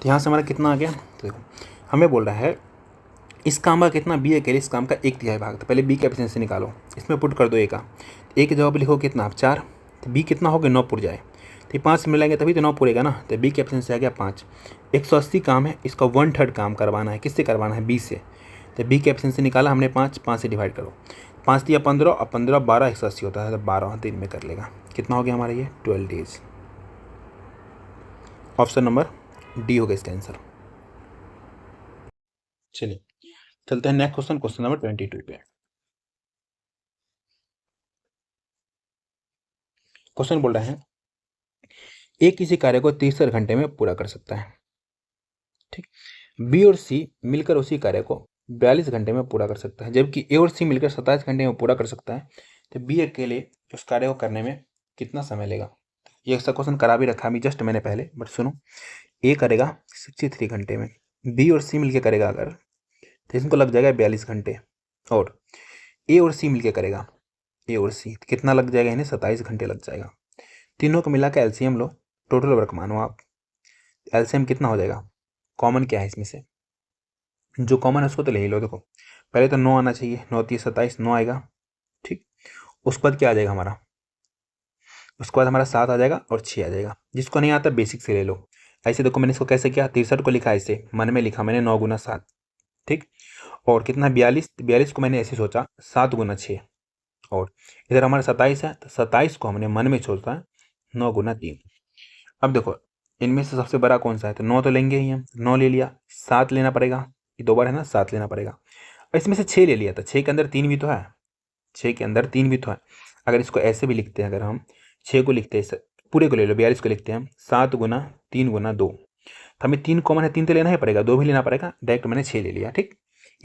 तो यहाँ से हमारा कितना आ गया, तो देखो हमें बोल रहा है इस काम का कितना, बी अकेले इस काम का 1/3 भाग। तो पहले बी का एफिशिएंसी निकालो, इसमें पुट कर दो ए का। ए की जवाब लिखो कितना, आप 4। तो बी कितना हो गया, 9 पुर जाए। तो 5 मिलाएंगे तभी तो 9 पुरेगा ना। तो बी की एफिशिएंसी आ गया 5। 180 काम है, इसका 1/3 काम करवाना है, किससे करवाना है, बी से। तो बी की एफिशिएंसी निकाला हमने 5 से डिवाइड करो, 5 दिया 15 और 15 12 180 होता है, तो 12 दिन में कर लेगा। कितना हो गया हमारा ये, 12 डेज। ऑप्शन नंबर डी होगा इसका आंसर। चलिए चलते हैं नेक्स्ट क्वेश्चन, क्वेश्चन नंबर 22 पे। क्वेश्चन बोल रहे हैं ए किसी कार्य को 63 घंटे में पूरा कर सकता है, ठीक। बी और सी मिलकर उसी कार्य को 42 घंटे में पूरा कर सकता है, जबकि ए और सी मिलकर 27 घंटे में पूरा कर सकता है। तो बी अकेले उस कार्य को करने में कितना समय लेगा। ये ऐसा क्वेश्चन करा भी रखा अभी जस्ट मैंने पहले, बट सुनो। ए करेगा 63 घंटे में, बी और सी मिलकर करेगा अगर, तो इसको लग जाएगा 42 घंटे। और ए और सी मिलकर करेगा, ए और सी कितना लग जाएगा, इन्हें 27 घंटे लग जाएगा। तीनों को मिला के एलसीएम लो, टोटल वर्क मानो आप। एलसीएम कितना हो जाएगा, कॉमन क्या है इसमें से, जो कॉमन है उसको तो ले ही लो। देखो पहले तो 9 आना चाहिए, 9 3 27, 9 आएगा, ठीक। उसके बाद क्या आ जाएगा हमारा, उसके बाद हमारा 7 आ जाएगा और 6 आ जाएगा। जिसको नहीं आता बेसिक से ले लो। ऐसे देखो मैंने इसको कैसे किया, 63 को लिखा ऐसे, मन में लिखा मैंने 9 गुना 7, ठीक। और कितना 42, 42 को मैंने ऐसे सोचा 7 गुना 6। और इधर हमारा 27 है, तो 27 को हमने मन में सोचा 9 गुना 3। अब देखो इनमें से सबसे बड़ा कौन सा है, तो 9 तो लेंगे ही हम, 9 ले लिया, 7 लेना पड़ेगा, ये 2 बार है ना, 7 लेना पड़ेगा। और इसमें से 6 ले लिया, तो 6 के अंदर 3 भी तो है, 6 के अंदर 3 भी तो है। अगर इसको ऐसे भी लिखते हैं, अगर हम 6 को लिखते हैं, पूरे को ले लो, 42 को लिखते हैं हम 7 गुना 3 गुना 2, तो हमें 3 कॉमन है, 3 तो लेना ही पड़ेगा, 2 भी लेना पड़ेगा। डायरेक्ट मैंने 6 ले लिया, ठीक।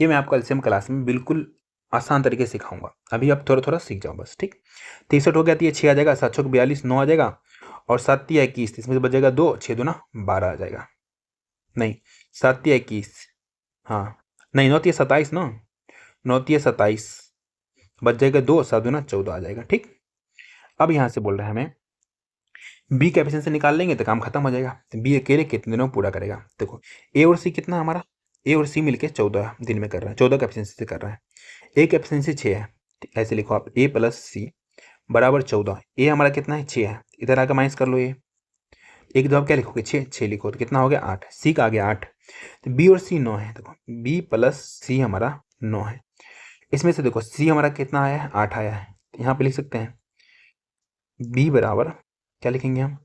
ये मैं आपको एलसीएम क्लास में बिल्कुल आसान तरीके से सिखाऊंगा, अभी आप थोड़ा थोड़ा सीख जाओ बस, ठीक। 63 हो गया, तो ये 6 आ जाएगा, 7 छक 42, 9 आ जाएगा, और 7 3 21, इसमें से बचेगा 2, 6 दूना 12 आ जाएगा। नहीं 7 3 21, हाँ नहीं 9 3 27 ना, 9 3 27, बच जाएगा 2, 7 दूना 14 आ जाएगा, ठीक। अब यहाँ से बोल रहे हैं हमें बी का एफिशिएंसी निकाल लेंगे तो काम खत्म हो जाएगा। तो बी अकेले कितने दिनों में पूरा करेगा, देखो ए और सी कितना हमारा, ए और सी मिलके 14 दिन में कर रहे हैं, 14 का एफिशिएंसी से कर रहे हैं। ए का एफिशिएंसी 6 है, ऐसे लिखो आप, ए प्लस सी बराबर 14। ए हमारा कितना है, 6 है, इधर आकर माइनस कर लो, ये एक जवाब क्या लिखोगे, 6, 6 लिखो, तो कितना हो गया 8। सी का आ गया 8, तो बी और सी 9 है, देखो बी प्लस सी हमारा 9 है। इसमें से देखो सी हमारा कितना आया है, 8 आया है, तो यहाँ पे लिख सकते हैं बी बराबर क्या लिखेंगे हम,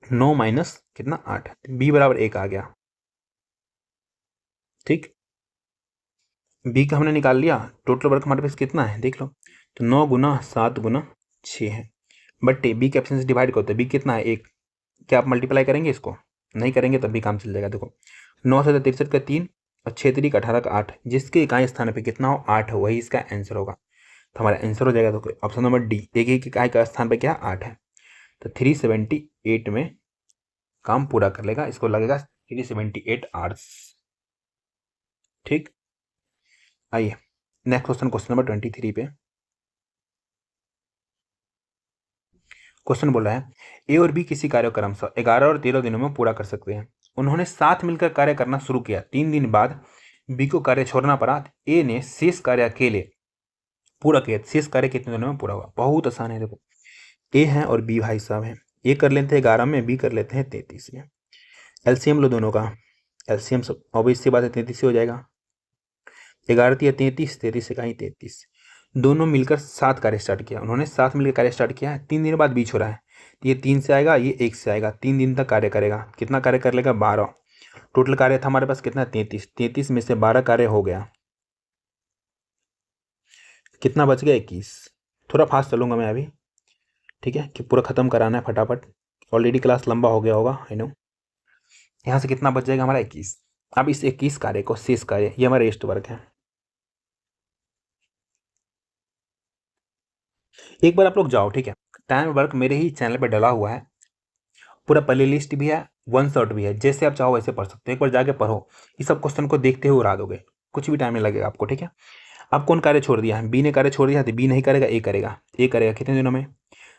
9 माइनस कितना 8, बी बराबर 1 आ गया, ठीक। बी का हमने निकाल लिया, टोटल वर्क हमारे पास कितना है देख लो, तो 9 गुना 7 गुना 6 है, बट बी के ऑप्शन से डिवाइड करो तो बी कितना है 1। क्या आप मल्टीप्लाई करेंगे इसको, नहीं करेंगे तब भी काम चल जाएगा। देखो 9 से 63 का 3 और 6 3 का 18 का 8, जिसके इकाई स्थान पे कितना हो 8 हो, वही इसका आंसर होगा। तो हमारा आंसर हो जाएगा, तो ऑप्शन नंबर डी, एक इकाई का स्थान पे क्या 8 है, तो 378 में काम पूरा कर लेगा, इसको लगेगा 378 आवर्स, ठीक। आइए नेक्स्ट क्वेश्चन, क्वेश्चन नंबर 23 पे। क्वेश्चन बोल रहा है ए और बी किसी कार्य को क्रमशः 11 और 13 दिनों में पूरा कर सकते हैं। उन्होंने साथ मिलकर कार्य करना शुरू किया, 3 दिन बाद बी को कार्य छोड़ना पड़ा, ए ने शेष कार्य अकेले पूरा किया। शेष कार्य कितने दिनों में पूरा हुआ, बहुत आसान है। देखो ए है और बी भाई साहब हैं, ए कर लेते हैं 11 में, बी कर लेते हैं 33 में। एलसीएम लो दोनों का, एलसीएम सब ऑब्वियस सी बात है 33 हो जाएगा, 11 3 33, 33 से कहीं 33। दोनों मिलकर 7 कार्य स्टार्ट किया, उन्होंने साथ मिलकर कार्य स्टार्ट किया है, 3 दिन बाद बीच हो रहा है, तो ये 3 से आएगा, ये 1 से आएगा, 3 दिन तक कार्य करेगा। कितना कार्य कर लेगा 12, टोटल कार्य था हमारे पास कितना 33, 33 में से 12 कार्य हो गया, कितना बच गया 21। थोड़ा फास्ट चलूंगा मैं अभी, ठीक है, कि पूरा खत्म कराना है फटाफट, ऑलरेडी क्लास लंबा हो गया होगा आई नो। यहाँ से कितना बच जाएगा हमारा 21। अब इस 21 कार्य को शेष कार्य, ये हमारा रेस्ट वर्क है। एक बार आप लोग जाओ, ठीक है, टाइम वर्क मेरे ही चैनल पे डला हुआ है, पूरा प्ले लिस्ट भी है, वन शॉट भी है, जैसे आप चाहो वैसे पढ़ सकते हो। एक बार जाके पढ़ो, इस सब क्वेश्चन को देखते हुए उड़ा दोगे, कुछ भी टाइम नहीं लगेगा आपको, ठीक है। अब कौन कार्य छोड़ दिया है, बी ने कार्य छोड़ दिया, तो बी नहीं करेगा, ए करेगा। ए करेगा कितने दिनों में,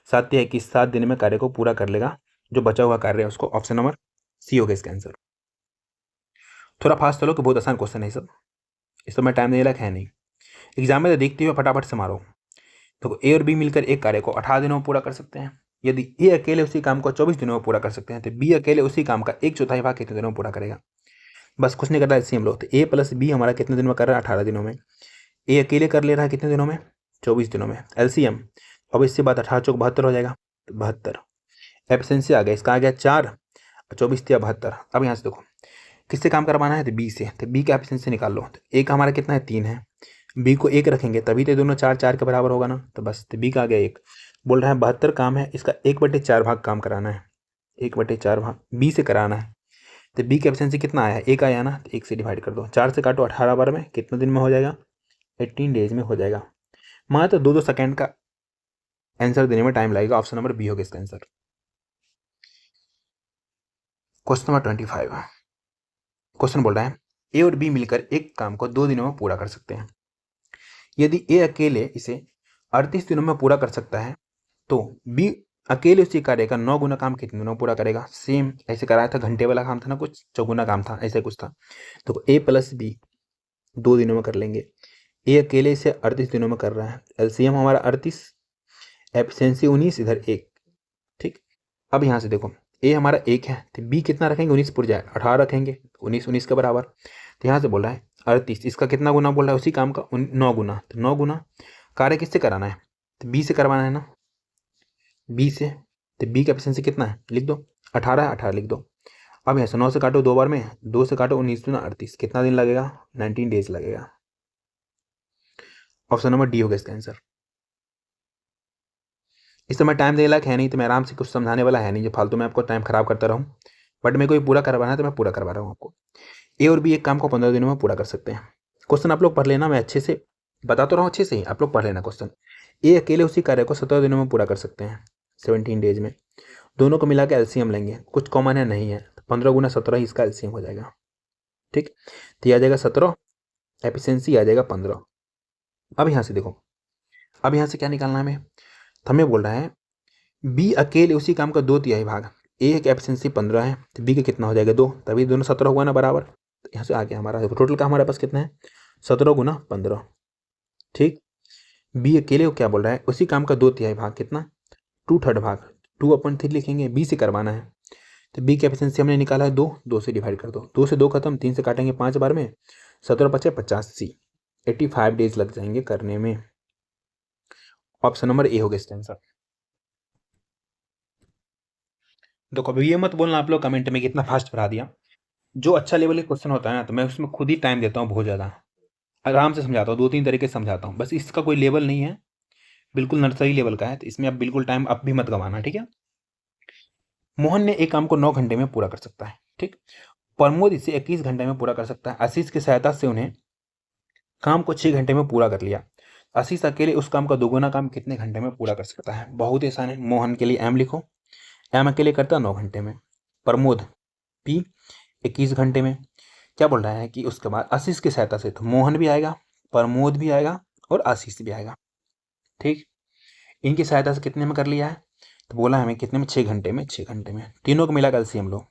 7 या 21, 7 दिन में कार्य को पूरा कर लेगा। जो बचा हुआ कार्य है उसको, ऑप्शन नंबर सी होगा इसका आंसर। थोड़ा फास्ट चलो कि बहुत आसान क्वेश्चन है सब, इस तो मैं टाइम देने लायक है नहीं। एग्जाम में तो देखते हुए फटाफट से मारो। तो ए और बी मिलकर एक कार्य को 18 दिनों में पूरा कर सकते हैं। यदि ए अकेले उसी काम को 24 दिनों में पूरा कर सकते हैं तो बी अकेले उसी काम का 1/4 भाग कितने दिनों में पूरा करेगा। बस कुछ नहीं करना है, सेम लो। तो ए प्लस बी हमारा कितने दिन में कर रहा है, 18 दिनों में। ए अकेले कर ले रहा है कितने दिनों में, 24 दिनों में। एलसीएम अब इससे बात 18 चौक 72 हो जाएगा, तो 72। एफिशिएंसी आ गया, इसका आ गया 4, 24 या 72। अब यहाँ से देखो किससे काम करवाना है, तो बी से। तो बी का एफिशिएंसी निकाल लो। तो ए का हमारा कितना है, 3 है। बी को 1 रखेंगे तभी तो दोनों 4 के बराबर होगा ना। तो बस तो बी का आ गया 1। बोल रहा है 72 काम है, इसका 1/4 भाग काम कराना है, 1/4 भाग बी से कराना है। तो बी का एफिशिएंसी कितना आया, 1 आया ना। तो 1 से डिवाइड कर दो, 4 से काटो, 18 बार में कितने दिन में हो जाएगा, 18 डेज में हो जाएगा। मात्र 2-2 सेकेंड का आंसर देने में टाइम लगेगा। ऑप्शन नंबर बी होगा इसका आंसर। Question number 25। क्वेश्चन बोल रहा है ए और बी मिलकर एक काम को 2 दिनों में पूरा कर सकते हैं। यदि ए अकेले इसे 38 दिनों में पूरा कर सकता है तो बी अकेले उसी कार्य का 9 गुना काम कितने दिनों में पूरा करेगा। सेम ऐसे कराया था, घंटे वाला काम था ना, कुछ चौगुना काम था, ऐसे कुछ था। तो ए प्लस बी 2 दिनों में कर लेंगे। ए अकेले इसे 38 दिनों में कर रहा है। एलसीएम हमारा 38, एफिशिएंसी 19, इधर 1। ठीक, अब यहाँ से देखो ए हमारा 1 है तो बी कितना रखेंगे, 19 पुर जाए, 18 रखेंगे, 19 के बराबर। तो यहाँ से बोल रहा है 38, इसका कितना गुना बोल रहा है, उसी काम का 9 गुना। तो 9 गुना कार्य किससे कराना है, तो बी से करवाना है ना, बी से। तो बी का एफिशिएंसी कितना है, लिख दो, 18 है, 18 लिख दो। अब यहाँ से 9 से काटो 2 बार में, 2 से काटो 19 दूना 38, कितना दिन लगेगा, 19 डेज लगेगा। ऑप्शन नंबर डी होगा इसका आंसर। इस समय टाइम देने लायक है नहीं, तो मैं आराम से कुछ समझाने वाला है नहीं जो फालतू में आपको टाइम खराब करता रहूँ। बट मेरे को ये पूरा करवाना है तो मैं पूरा करवा रहा हूँ आपको। ए और बी एक काम को 15 दिनों में पूरा कर सकते हैं। क्वेश्चन आप लोग पढ़ लेना, मैं अच्छे से बता तो रहा हूँ, अच्छे से ही आप लोग पढ़ लेना क्वेश्चन। ए अकेले उसी कार्य को 17 दिनों में पूरा कर सकते हैं, 17 डेज में। दोनों को मिला के एलसीएम लेंगे, कुछ कॉमन है नहीं है, 15 गुना 17 ही इसका एलसीएम हो जाएगा। ठीक, तो ये आ जाएगा 17, एफिशिएंसी आ जाएगा 15। अब यहाँ से देखो, अब यहाँ से क्या निकालना है हमें, हमें बोल रहा है बी अकेले उसी काम का 2/3 भाग। ए की एफिशिएंसी 15 है तो बी का कितना हो जाएगा, 2, तभी दोनों 17 हुआ ना बराबर। तो यहाँ से आ गया हमारा टोटल का हमारे पास कितना है, 17 गुना 15। ठीक, बी अकेले को क्या बोल रहा है, उसी काम का 2/3 भाग, कितना, 2/3 भाग, 2/3 लिखेंगे, बी से करवाना है। तो बी की एफिशिएंसी हमने निकाला है 2, 2 से डिवाइड कर दो, 2 से 2 खत्म, 3 से काटेंगे 5 बार में, 17 × 5 = 85, 85 डेज लग जाएंगे करने में। ऑप्शन नंबर ए होगा इसका आंसर। तो कभी ये मत बोलना आप लोग कमेंट में कितना फास्ट पढ़ा दिया। जो अच्छा लेवल का क्वेश्चन होता है ना, तो मैं उसमें खुद ही टाइम देता हूँ, बहुत ज़्यादा आराम से समझाता हूँ, 2-3 तरीके से समझाता हूँ। बस इसका कोई लेवल नहीं है, बिल्कुल नर्सरी लेवल का है, तो इसमें आप बिल्कुल टाइम अब भी मत गंवाना, ठीक है। मोहन ने एक काम को 9 घंटे में पूरा कर सकता है। ठीक, प्रमोद इसे 21 घंटे में पूरा कर सकता है। आशीष की सहायता से उन्हें काम को 6 घंटे में पूरा कर लिया। आशीष अकेले उस काम का 2 गुना काम कितने घंटे में पूरा कर सकता है। बहुत ही आसान है, मोहन के लिए एम लिखो, एम अकेले करता 9 घंटे में, प्रमोद पी 21 घंटे में। क्या बोल रहा है कि उसके बाद आशीष की सहायता से, तो मोहन भी आएगा, प्रमोद भी आएगा और आशीष भी आएगा। ठीक, इनकी सहायता से कितने में कर लिया है, तो बोला हमें कितने में, 6 घंटे में, 6 घंटे में। तीनों को मिलाकर एलसीएम लो,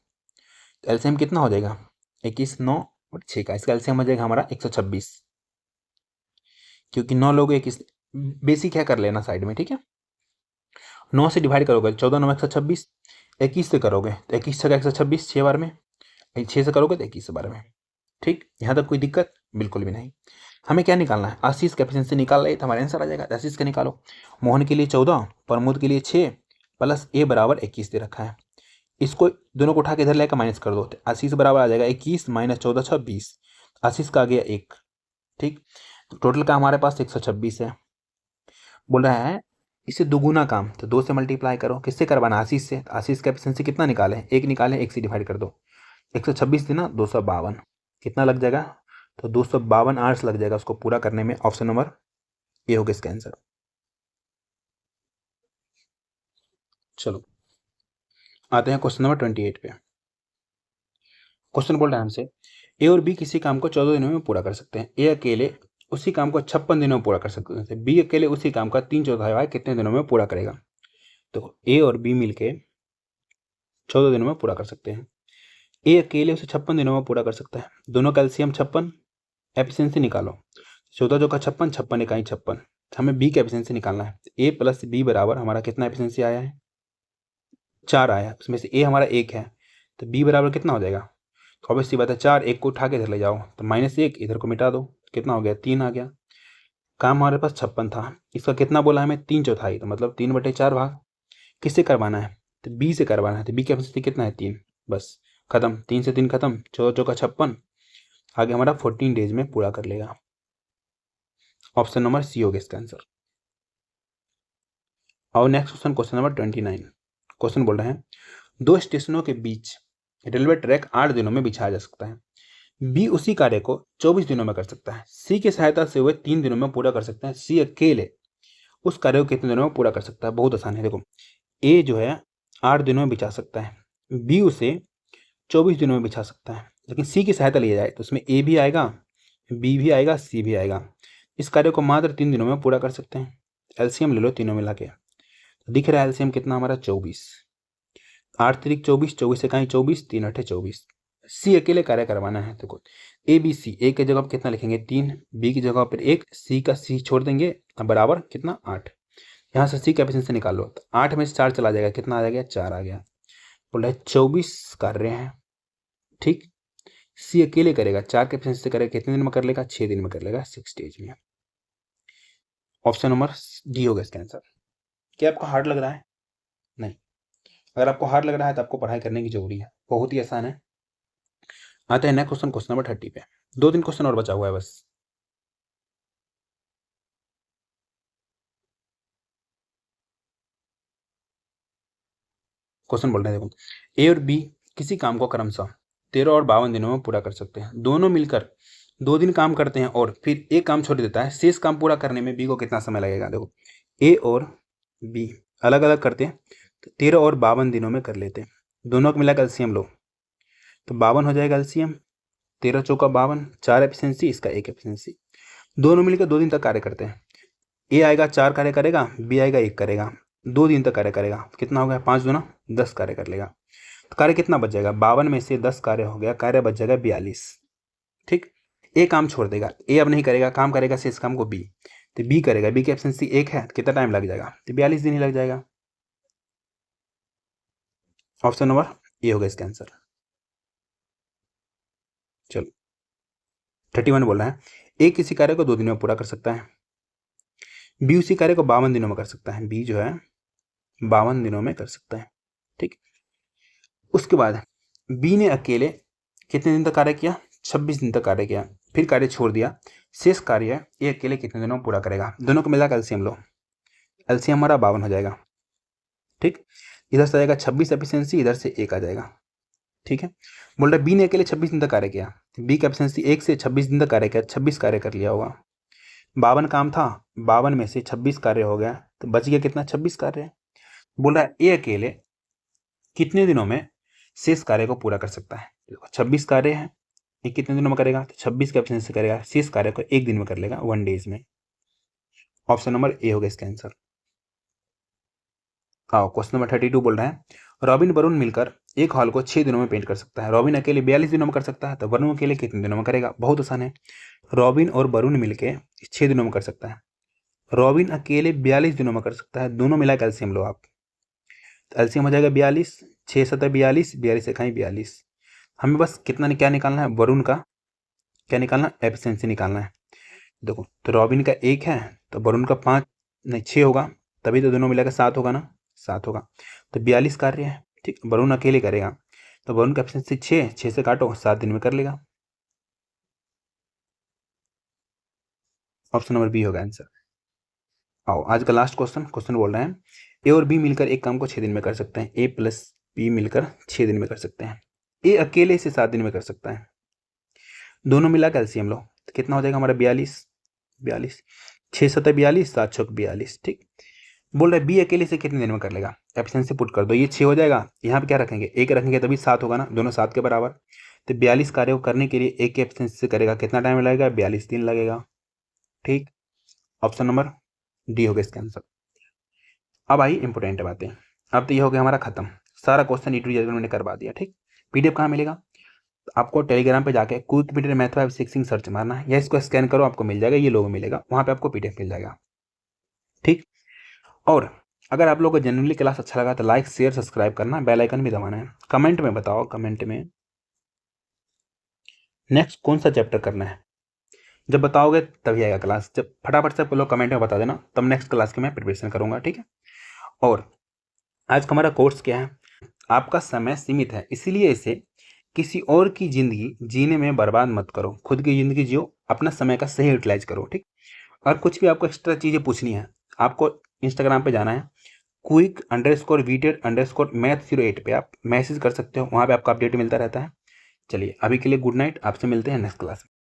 तो एलसीएम कितना हो जाएगा, 21, 9 और 6 का, इसका एलसीएम हो जाएगा हमारा 126, क्योंकि 9 लोग 21, बेसिक है कर लेना साइड में, ठीक है। 9 से डिवाइड करोगे 14 9 126, 21 से करोगे तो 21 6 126, 6 बार में, 6 से करोगे तो 21 बार में। ठीक, यहाँ तक कोई दिक्कत बिल्कुल भी नहीं। हमें क्या निकालना है, आशीष का एफिशिएंसी निकाल रहे तो हमारा आंसर आ जाएगा। आशीष का निकालो, मोहन के लिए 14, प्रमोद के लिए 6 प्लस ए बराबर 21 दे रखा है। इसको दोनों को उठा के इधर लेकर माइनस कर दो, तो आशीष बराबर आ जाएगा 21 - 14 26, आशीष का आ गया 1। ठीक, तो टोटल का हमारे पास 126 है। बोल रहा है इसे दुगुना काम, तो 2 से मल्टीप्लाई करो, किससे करवाना, आशीष से। तो आशीष का एफिशिएंसी कितना निकाले, 1 निकाले, 1 से डिवाइड कर दो, 126 देना 252, कितना लग जाएगा, तो 252 आवर्स लग जाएगा उसको पूरा करने में। ऑप्शन नंबर ए होगा इसका आंसर। चलो आते हैं क्वेश्चन नंबर 28 पे। क्वेश्चन बोल रहा है हमसे ए और बी किसी काम को 14 दिनों में पूरा कर सकते हैं। ए अकेले उसी काम को 56 दिनों में पूरा कर सकते हैं। बी अकेले उसी काम का 3/4 भाग कितने दिनों में पूरा करेगा। तो ए और बी मिलके 14 दिनों में पूरा कर सकते हैं। ए अकेले उसे 56 दिनों में पूरा कर सकता है। दोनों का एलसीएम 56, एफिशिएंसी निकालो। 14 चौका 56, 56 इकाई 56। हमें बी का एफिशिएंसी निकालना है। ए प्लस बी बराबर हमारा कितना एफिशिएंसी आया है? 4 आया है। उसमें से ए हमारा 1 है, तो बी बराबर कितना हो जाएगा? तो ऑब्वियसली बात है 4, 1 को उठा के इधर ले जाओ, तो -1 इधर को मिटा दो, कितना हो गया? 3 आ गया। काम हमारे पास 56 था, इसका कितना बोला हमें? 3/4, तो मतलब 3/4 भाग। किससे करवाना है? तो बी से करवाना है। तो बी की एफिशिएंसी कितना है? 3। बस खत्म, 3 से 3 खत्म, 14 चौका 56, आगे हमारा 14 डेज में पूरा कर लेगा। ऑप्शन नंबर सी होगा इसका आंसर। और next question, question number 29। Question बोल रहे हैं 2 स्टेशनों के बीच रेलवे ट्रैक 8 दिनों में बिछाया जा सकता है। बी उसी कार्य को 24 दिनों में कर सकता है। सी की सहायता से वह 3 दिनों में पूरा कर सकता है। सी अकेले उस कार्य को कितने दिनों में पूरा कर सकता है? बहुत आसान है। देखो, ए जो है 8 दिनों में बिछा सकता है, बी उसे 24 दिनों में बिछा सकता है, लेकिन सी की सहायता लिया जाए तो उसमें ए भी आएगा, बी भी आएगा, सी भी आएगा। इस कार्य को मात्र 3 दिनों में पूरा कर सकते हैं। एलसीएम ले लो तीनों मिला के, दिख रहा है एलसीएम कितना हमारा? 24। 8 तिरिक 24, 24 इकाई 24, 3 अठे 24। सी अकेले कार्य करवाना है। देखो, ए बी सी, ए की जगह पर कितना लिखेंगे? 3, बी की जगह पर 1, सी का सी छोड़ देंगे, बराबर कितना? 8। यहाँ से सी का एफिशिएंसी निकालो, तो 8 में से 4 चला जाएगा, कितना आ जाएगा? 4 आ गया। बोल रहा है 24 कार्य हैं, ठीक। सी अकेले करेगा, 4 के एफिशिएंसी से करेगा, कितने दिन में कर लेगा? 6 दिन में कर लेगा, 6 डेज में। ऑप्शन नंबर डी होगा इसका आंसर। क्या आपको हार्ड लग रहा है? नहीं। अगर आपको हार्ड लग रहा है तो आपको पढ़ाई करने की जरूरी है, बहुत ही आसान है। आते हैं नेक्स्ट क्वेश्चन, क्वेश्चन नंबर 30 पे। 2-3 क्वेश्चन और बचा हुआ है बस। क्वेश्चन बोल रहे हैं, देखो, ए और बी किसी काम को क्रमशः 13 और 52 दिनों में पूरा कर सकते हैं। दोनों मिलकर 2 दिन काम करते हैं और फिर एक काम छोड़ देता है। शेष काम पूरा करने में बी को कितना समय लगेगा? देखो, ए और बी अलग अलग करते हैं तो 13 और 52 दिनों में कर लेते हैं। दोनों को मिलाकर एलसीएम लो, तो 52 हो जाएगा एलसीएम। 13 चौका 52, 4 एफिशिएंसी, इसका 1 एफिशिएंसी। दोनों मिलकर 2 दिन तक कार्य करते हैं। ए आएगा 4 कार्य करेगा, बी आएगा 1 करेगा, 2 दिन तक कार्य करेगा। कितना हो गया? 5 दूना 10 कार्य कर लेगा। तो कार्य कितना बच जाएगा? 52 में से 10 कार्य हो गया, कार्य बच जाएगा 42, ठीक। ए काम छोड़ देगा, ए अब नहीं करेगा, काम करेगा शेष काम को बी, तो बी करेगा, बी की एफिशिएंसी 1 है, तो कितना टाइम लग जाएगा? तो 42 दिन ही लग जाएगा। ऑप्शन नंबर ए होगा इसका आंसर। चलो 31 बोल रहा है, ए किसी कार्य को 2 दिनों में पूरा कर सकता है, बी उसी कार्य को 52 दिनों में कर सकता है। बी जो है 52 दिनों में कर सकता है, ठीक। उसके बाद बी ने अकेले कितने दिन तक कार्य किया? 26 दिन तक कार्य किया, फिर कार्य छोड़ दिया। शेष कार्य ए अकेले कितने दिनों में पूरा करेगा? दोनों को मिलाकर एलसीएम लो, एलसीएम हमारा 52 हो जाएगा, ठीक। इधर से आएगा 26 एफिशिएंसी, इधर से 1 आ जाएगा, ठीक है। बोल रहा बी ने अकेले 26 दिन तक कार्य किया, बी का एफिशिएंसी 1 से 26 दिन तक कार्य किया, 26 कार्य कर लिया होगा। 52 काम था, 52 में से 26 कार्य हो गया, तो बच गया कितना? 26 कार्य। बोल रहा है ए अकेले कितने दिनों में शेष कार्य को पूरा कर सकता है? 26 कार्य है, ये कितने दिनों में करेगा? तो 26 के एफिशिएंसी से करेगा, शेष कार्य को 1 दिन में कर लेगा, 1 डेज में। ऑप्शन नंबर ए होगा इसका आंसर। आओ क्वेश्चन नंबर 32 बोल रहे हैं, रॉबिन वरुण मिलकर एक हॉल को 6 दिनों में पेंट कर सकता है। रॉबिन अकेले 42 दिनों में कर सकता है, तो वरुण अकेले कितने दिनों में करेगा? बहुत आसान है, रॉबिन और वरुण मिलकर 6 दिनों में कर सकता है। रॉबिन अकेले 42 दिनों में कर सकता है, दोनों मिला के एलसीएम लो आप, तो एलसीएम हो जाएगा 42, 6 7 42, 42 इकाई 42। हमें बस कितना क्या निकालना है? वरुण का क्या निकालना है? एफिशिएंसी निकालना है। देखो, तो रॉबिन का 1 है, तो वरुण का 5 नहीं 6 होगा, तभी तो दोनों मिलाकर 7 होगा ना, 7 होगा। तो 42 कार्य है, ठीक। वरुण अकेले करेगा, तो वरुण का एफिशिएंसी 6 से काटो, 7 दिन में कर लेगा। ऑप्शन नंबर बी होगा आंसर। आओ आज का लास्ट क्वेश्चन, क्वेश्चन बोल रहे हैं ए और बी मिलकर एक काम को 6 दिन में कर सकते हैं। ए प्लस बी मिलकर 6 दिन में कर सकते हैं। ए अकेले से 7 दिन में कर सकता है। दोनों मिलाकर एलसीएम लो, तो कितना हो जाएगा हमारा? 42, 42, 6 7 42, 7 6 42, ठीक। बोल रहा है बी अकेले से कितने दिन में कर लेगा? एफिशिएंसी पुट कर दो, ये 6 हो जाएगा, यहाँ पे क्या रखेंगे? 1 रखेंगे तभी 7 होगा ना, दोनों 7 के बराबर। तो 42 कार्य को करने के लिए 1 के एफिशिएंसी से करेगा, कितना टाइम लगेगा? 42 दिन लगेगा, ठीक। ऑप्शन नंबर डी होगा इसका आंसर। अब आई इंपोर्टेंट बातें। अब तो ये हो गया हमारा खत्म, सारा क्वेश्चन E to Z मैंने करवा दिया, ठीक। पीडीएफ कहाँ मिलेगा? आपको टेलीग्राम पे जाके क्विक पीडीएफ मैथ 5 6 सर्च मारना है या इसको स्कैन करो, आपको मिल जाएगा, ये लोगो मिलेगा, वहाँ पे आपको पीडीएफ मिल जाएगा। ठीक, और अगर आप लोगों को जनरली क्लास अच्छा लगा तो लाइक शेयर सब्सक्राइब करना, बेल आइकन भी दबाना है। कमेंट में बताओ, कमेंट में नेक्स्ट कौन सा चैप्टर करना है, जब बताओगे तभी आएगा क्लास। जब फटाफट से लोग कमेंट में बता देना, तब नेक्स्ट क्लास की मैं प्रिपरेशन करूँगा। ठीक है, और आज का हमारा कोर्स क्या है, आपका समय सीमित है, इसीलिए इसे किसी और की ज़िंदगी जीने में बर्बाद मत करो, खुद की ज़िंदगी जियो, अपना समय का सही यूटिलाइज करो। ठीक, और कुछ भी आपको एक्स्ट्रा चीज़ें पूछनी है, आपको इंस्टाग्राम पे जाना है, quick_VTED_math08 पे आप मैसेज कर सकते हो, वहाँ पे आपका अपडेट मिलता रहता है। चलिए अभी के लिए गुड नाइट, आपसे मिलते हैं नेक्स्ट क्लास में।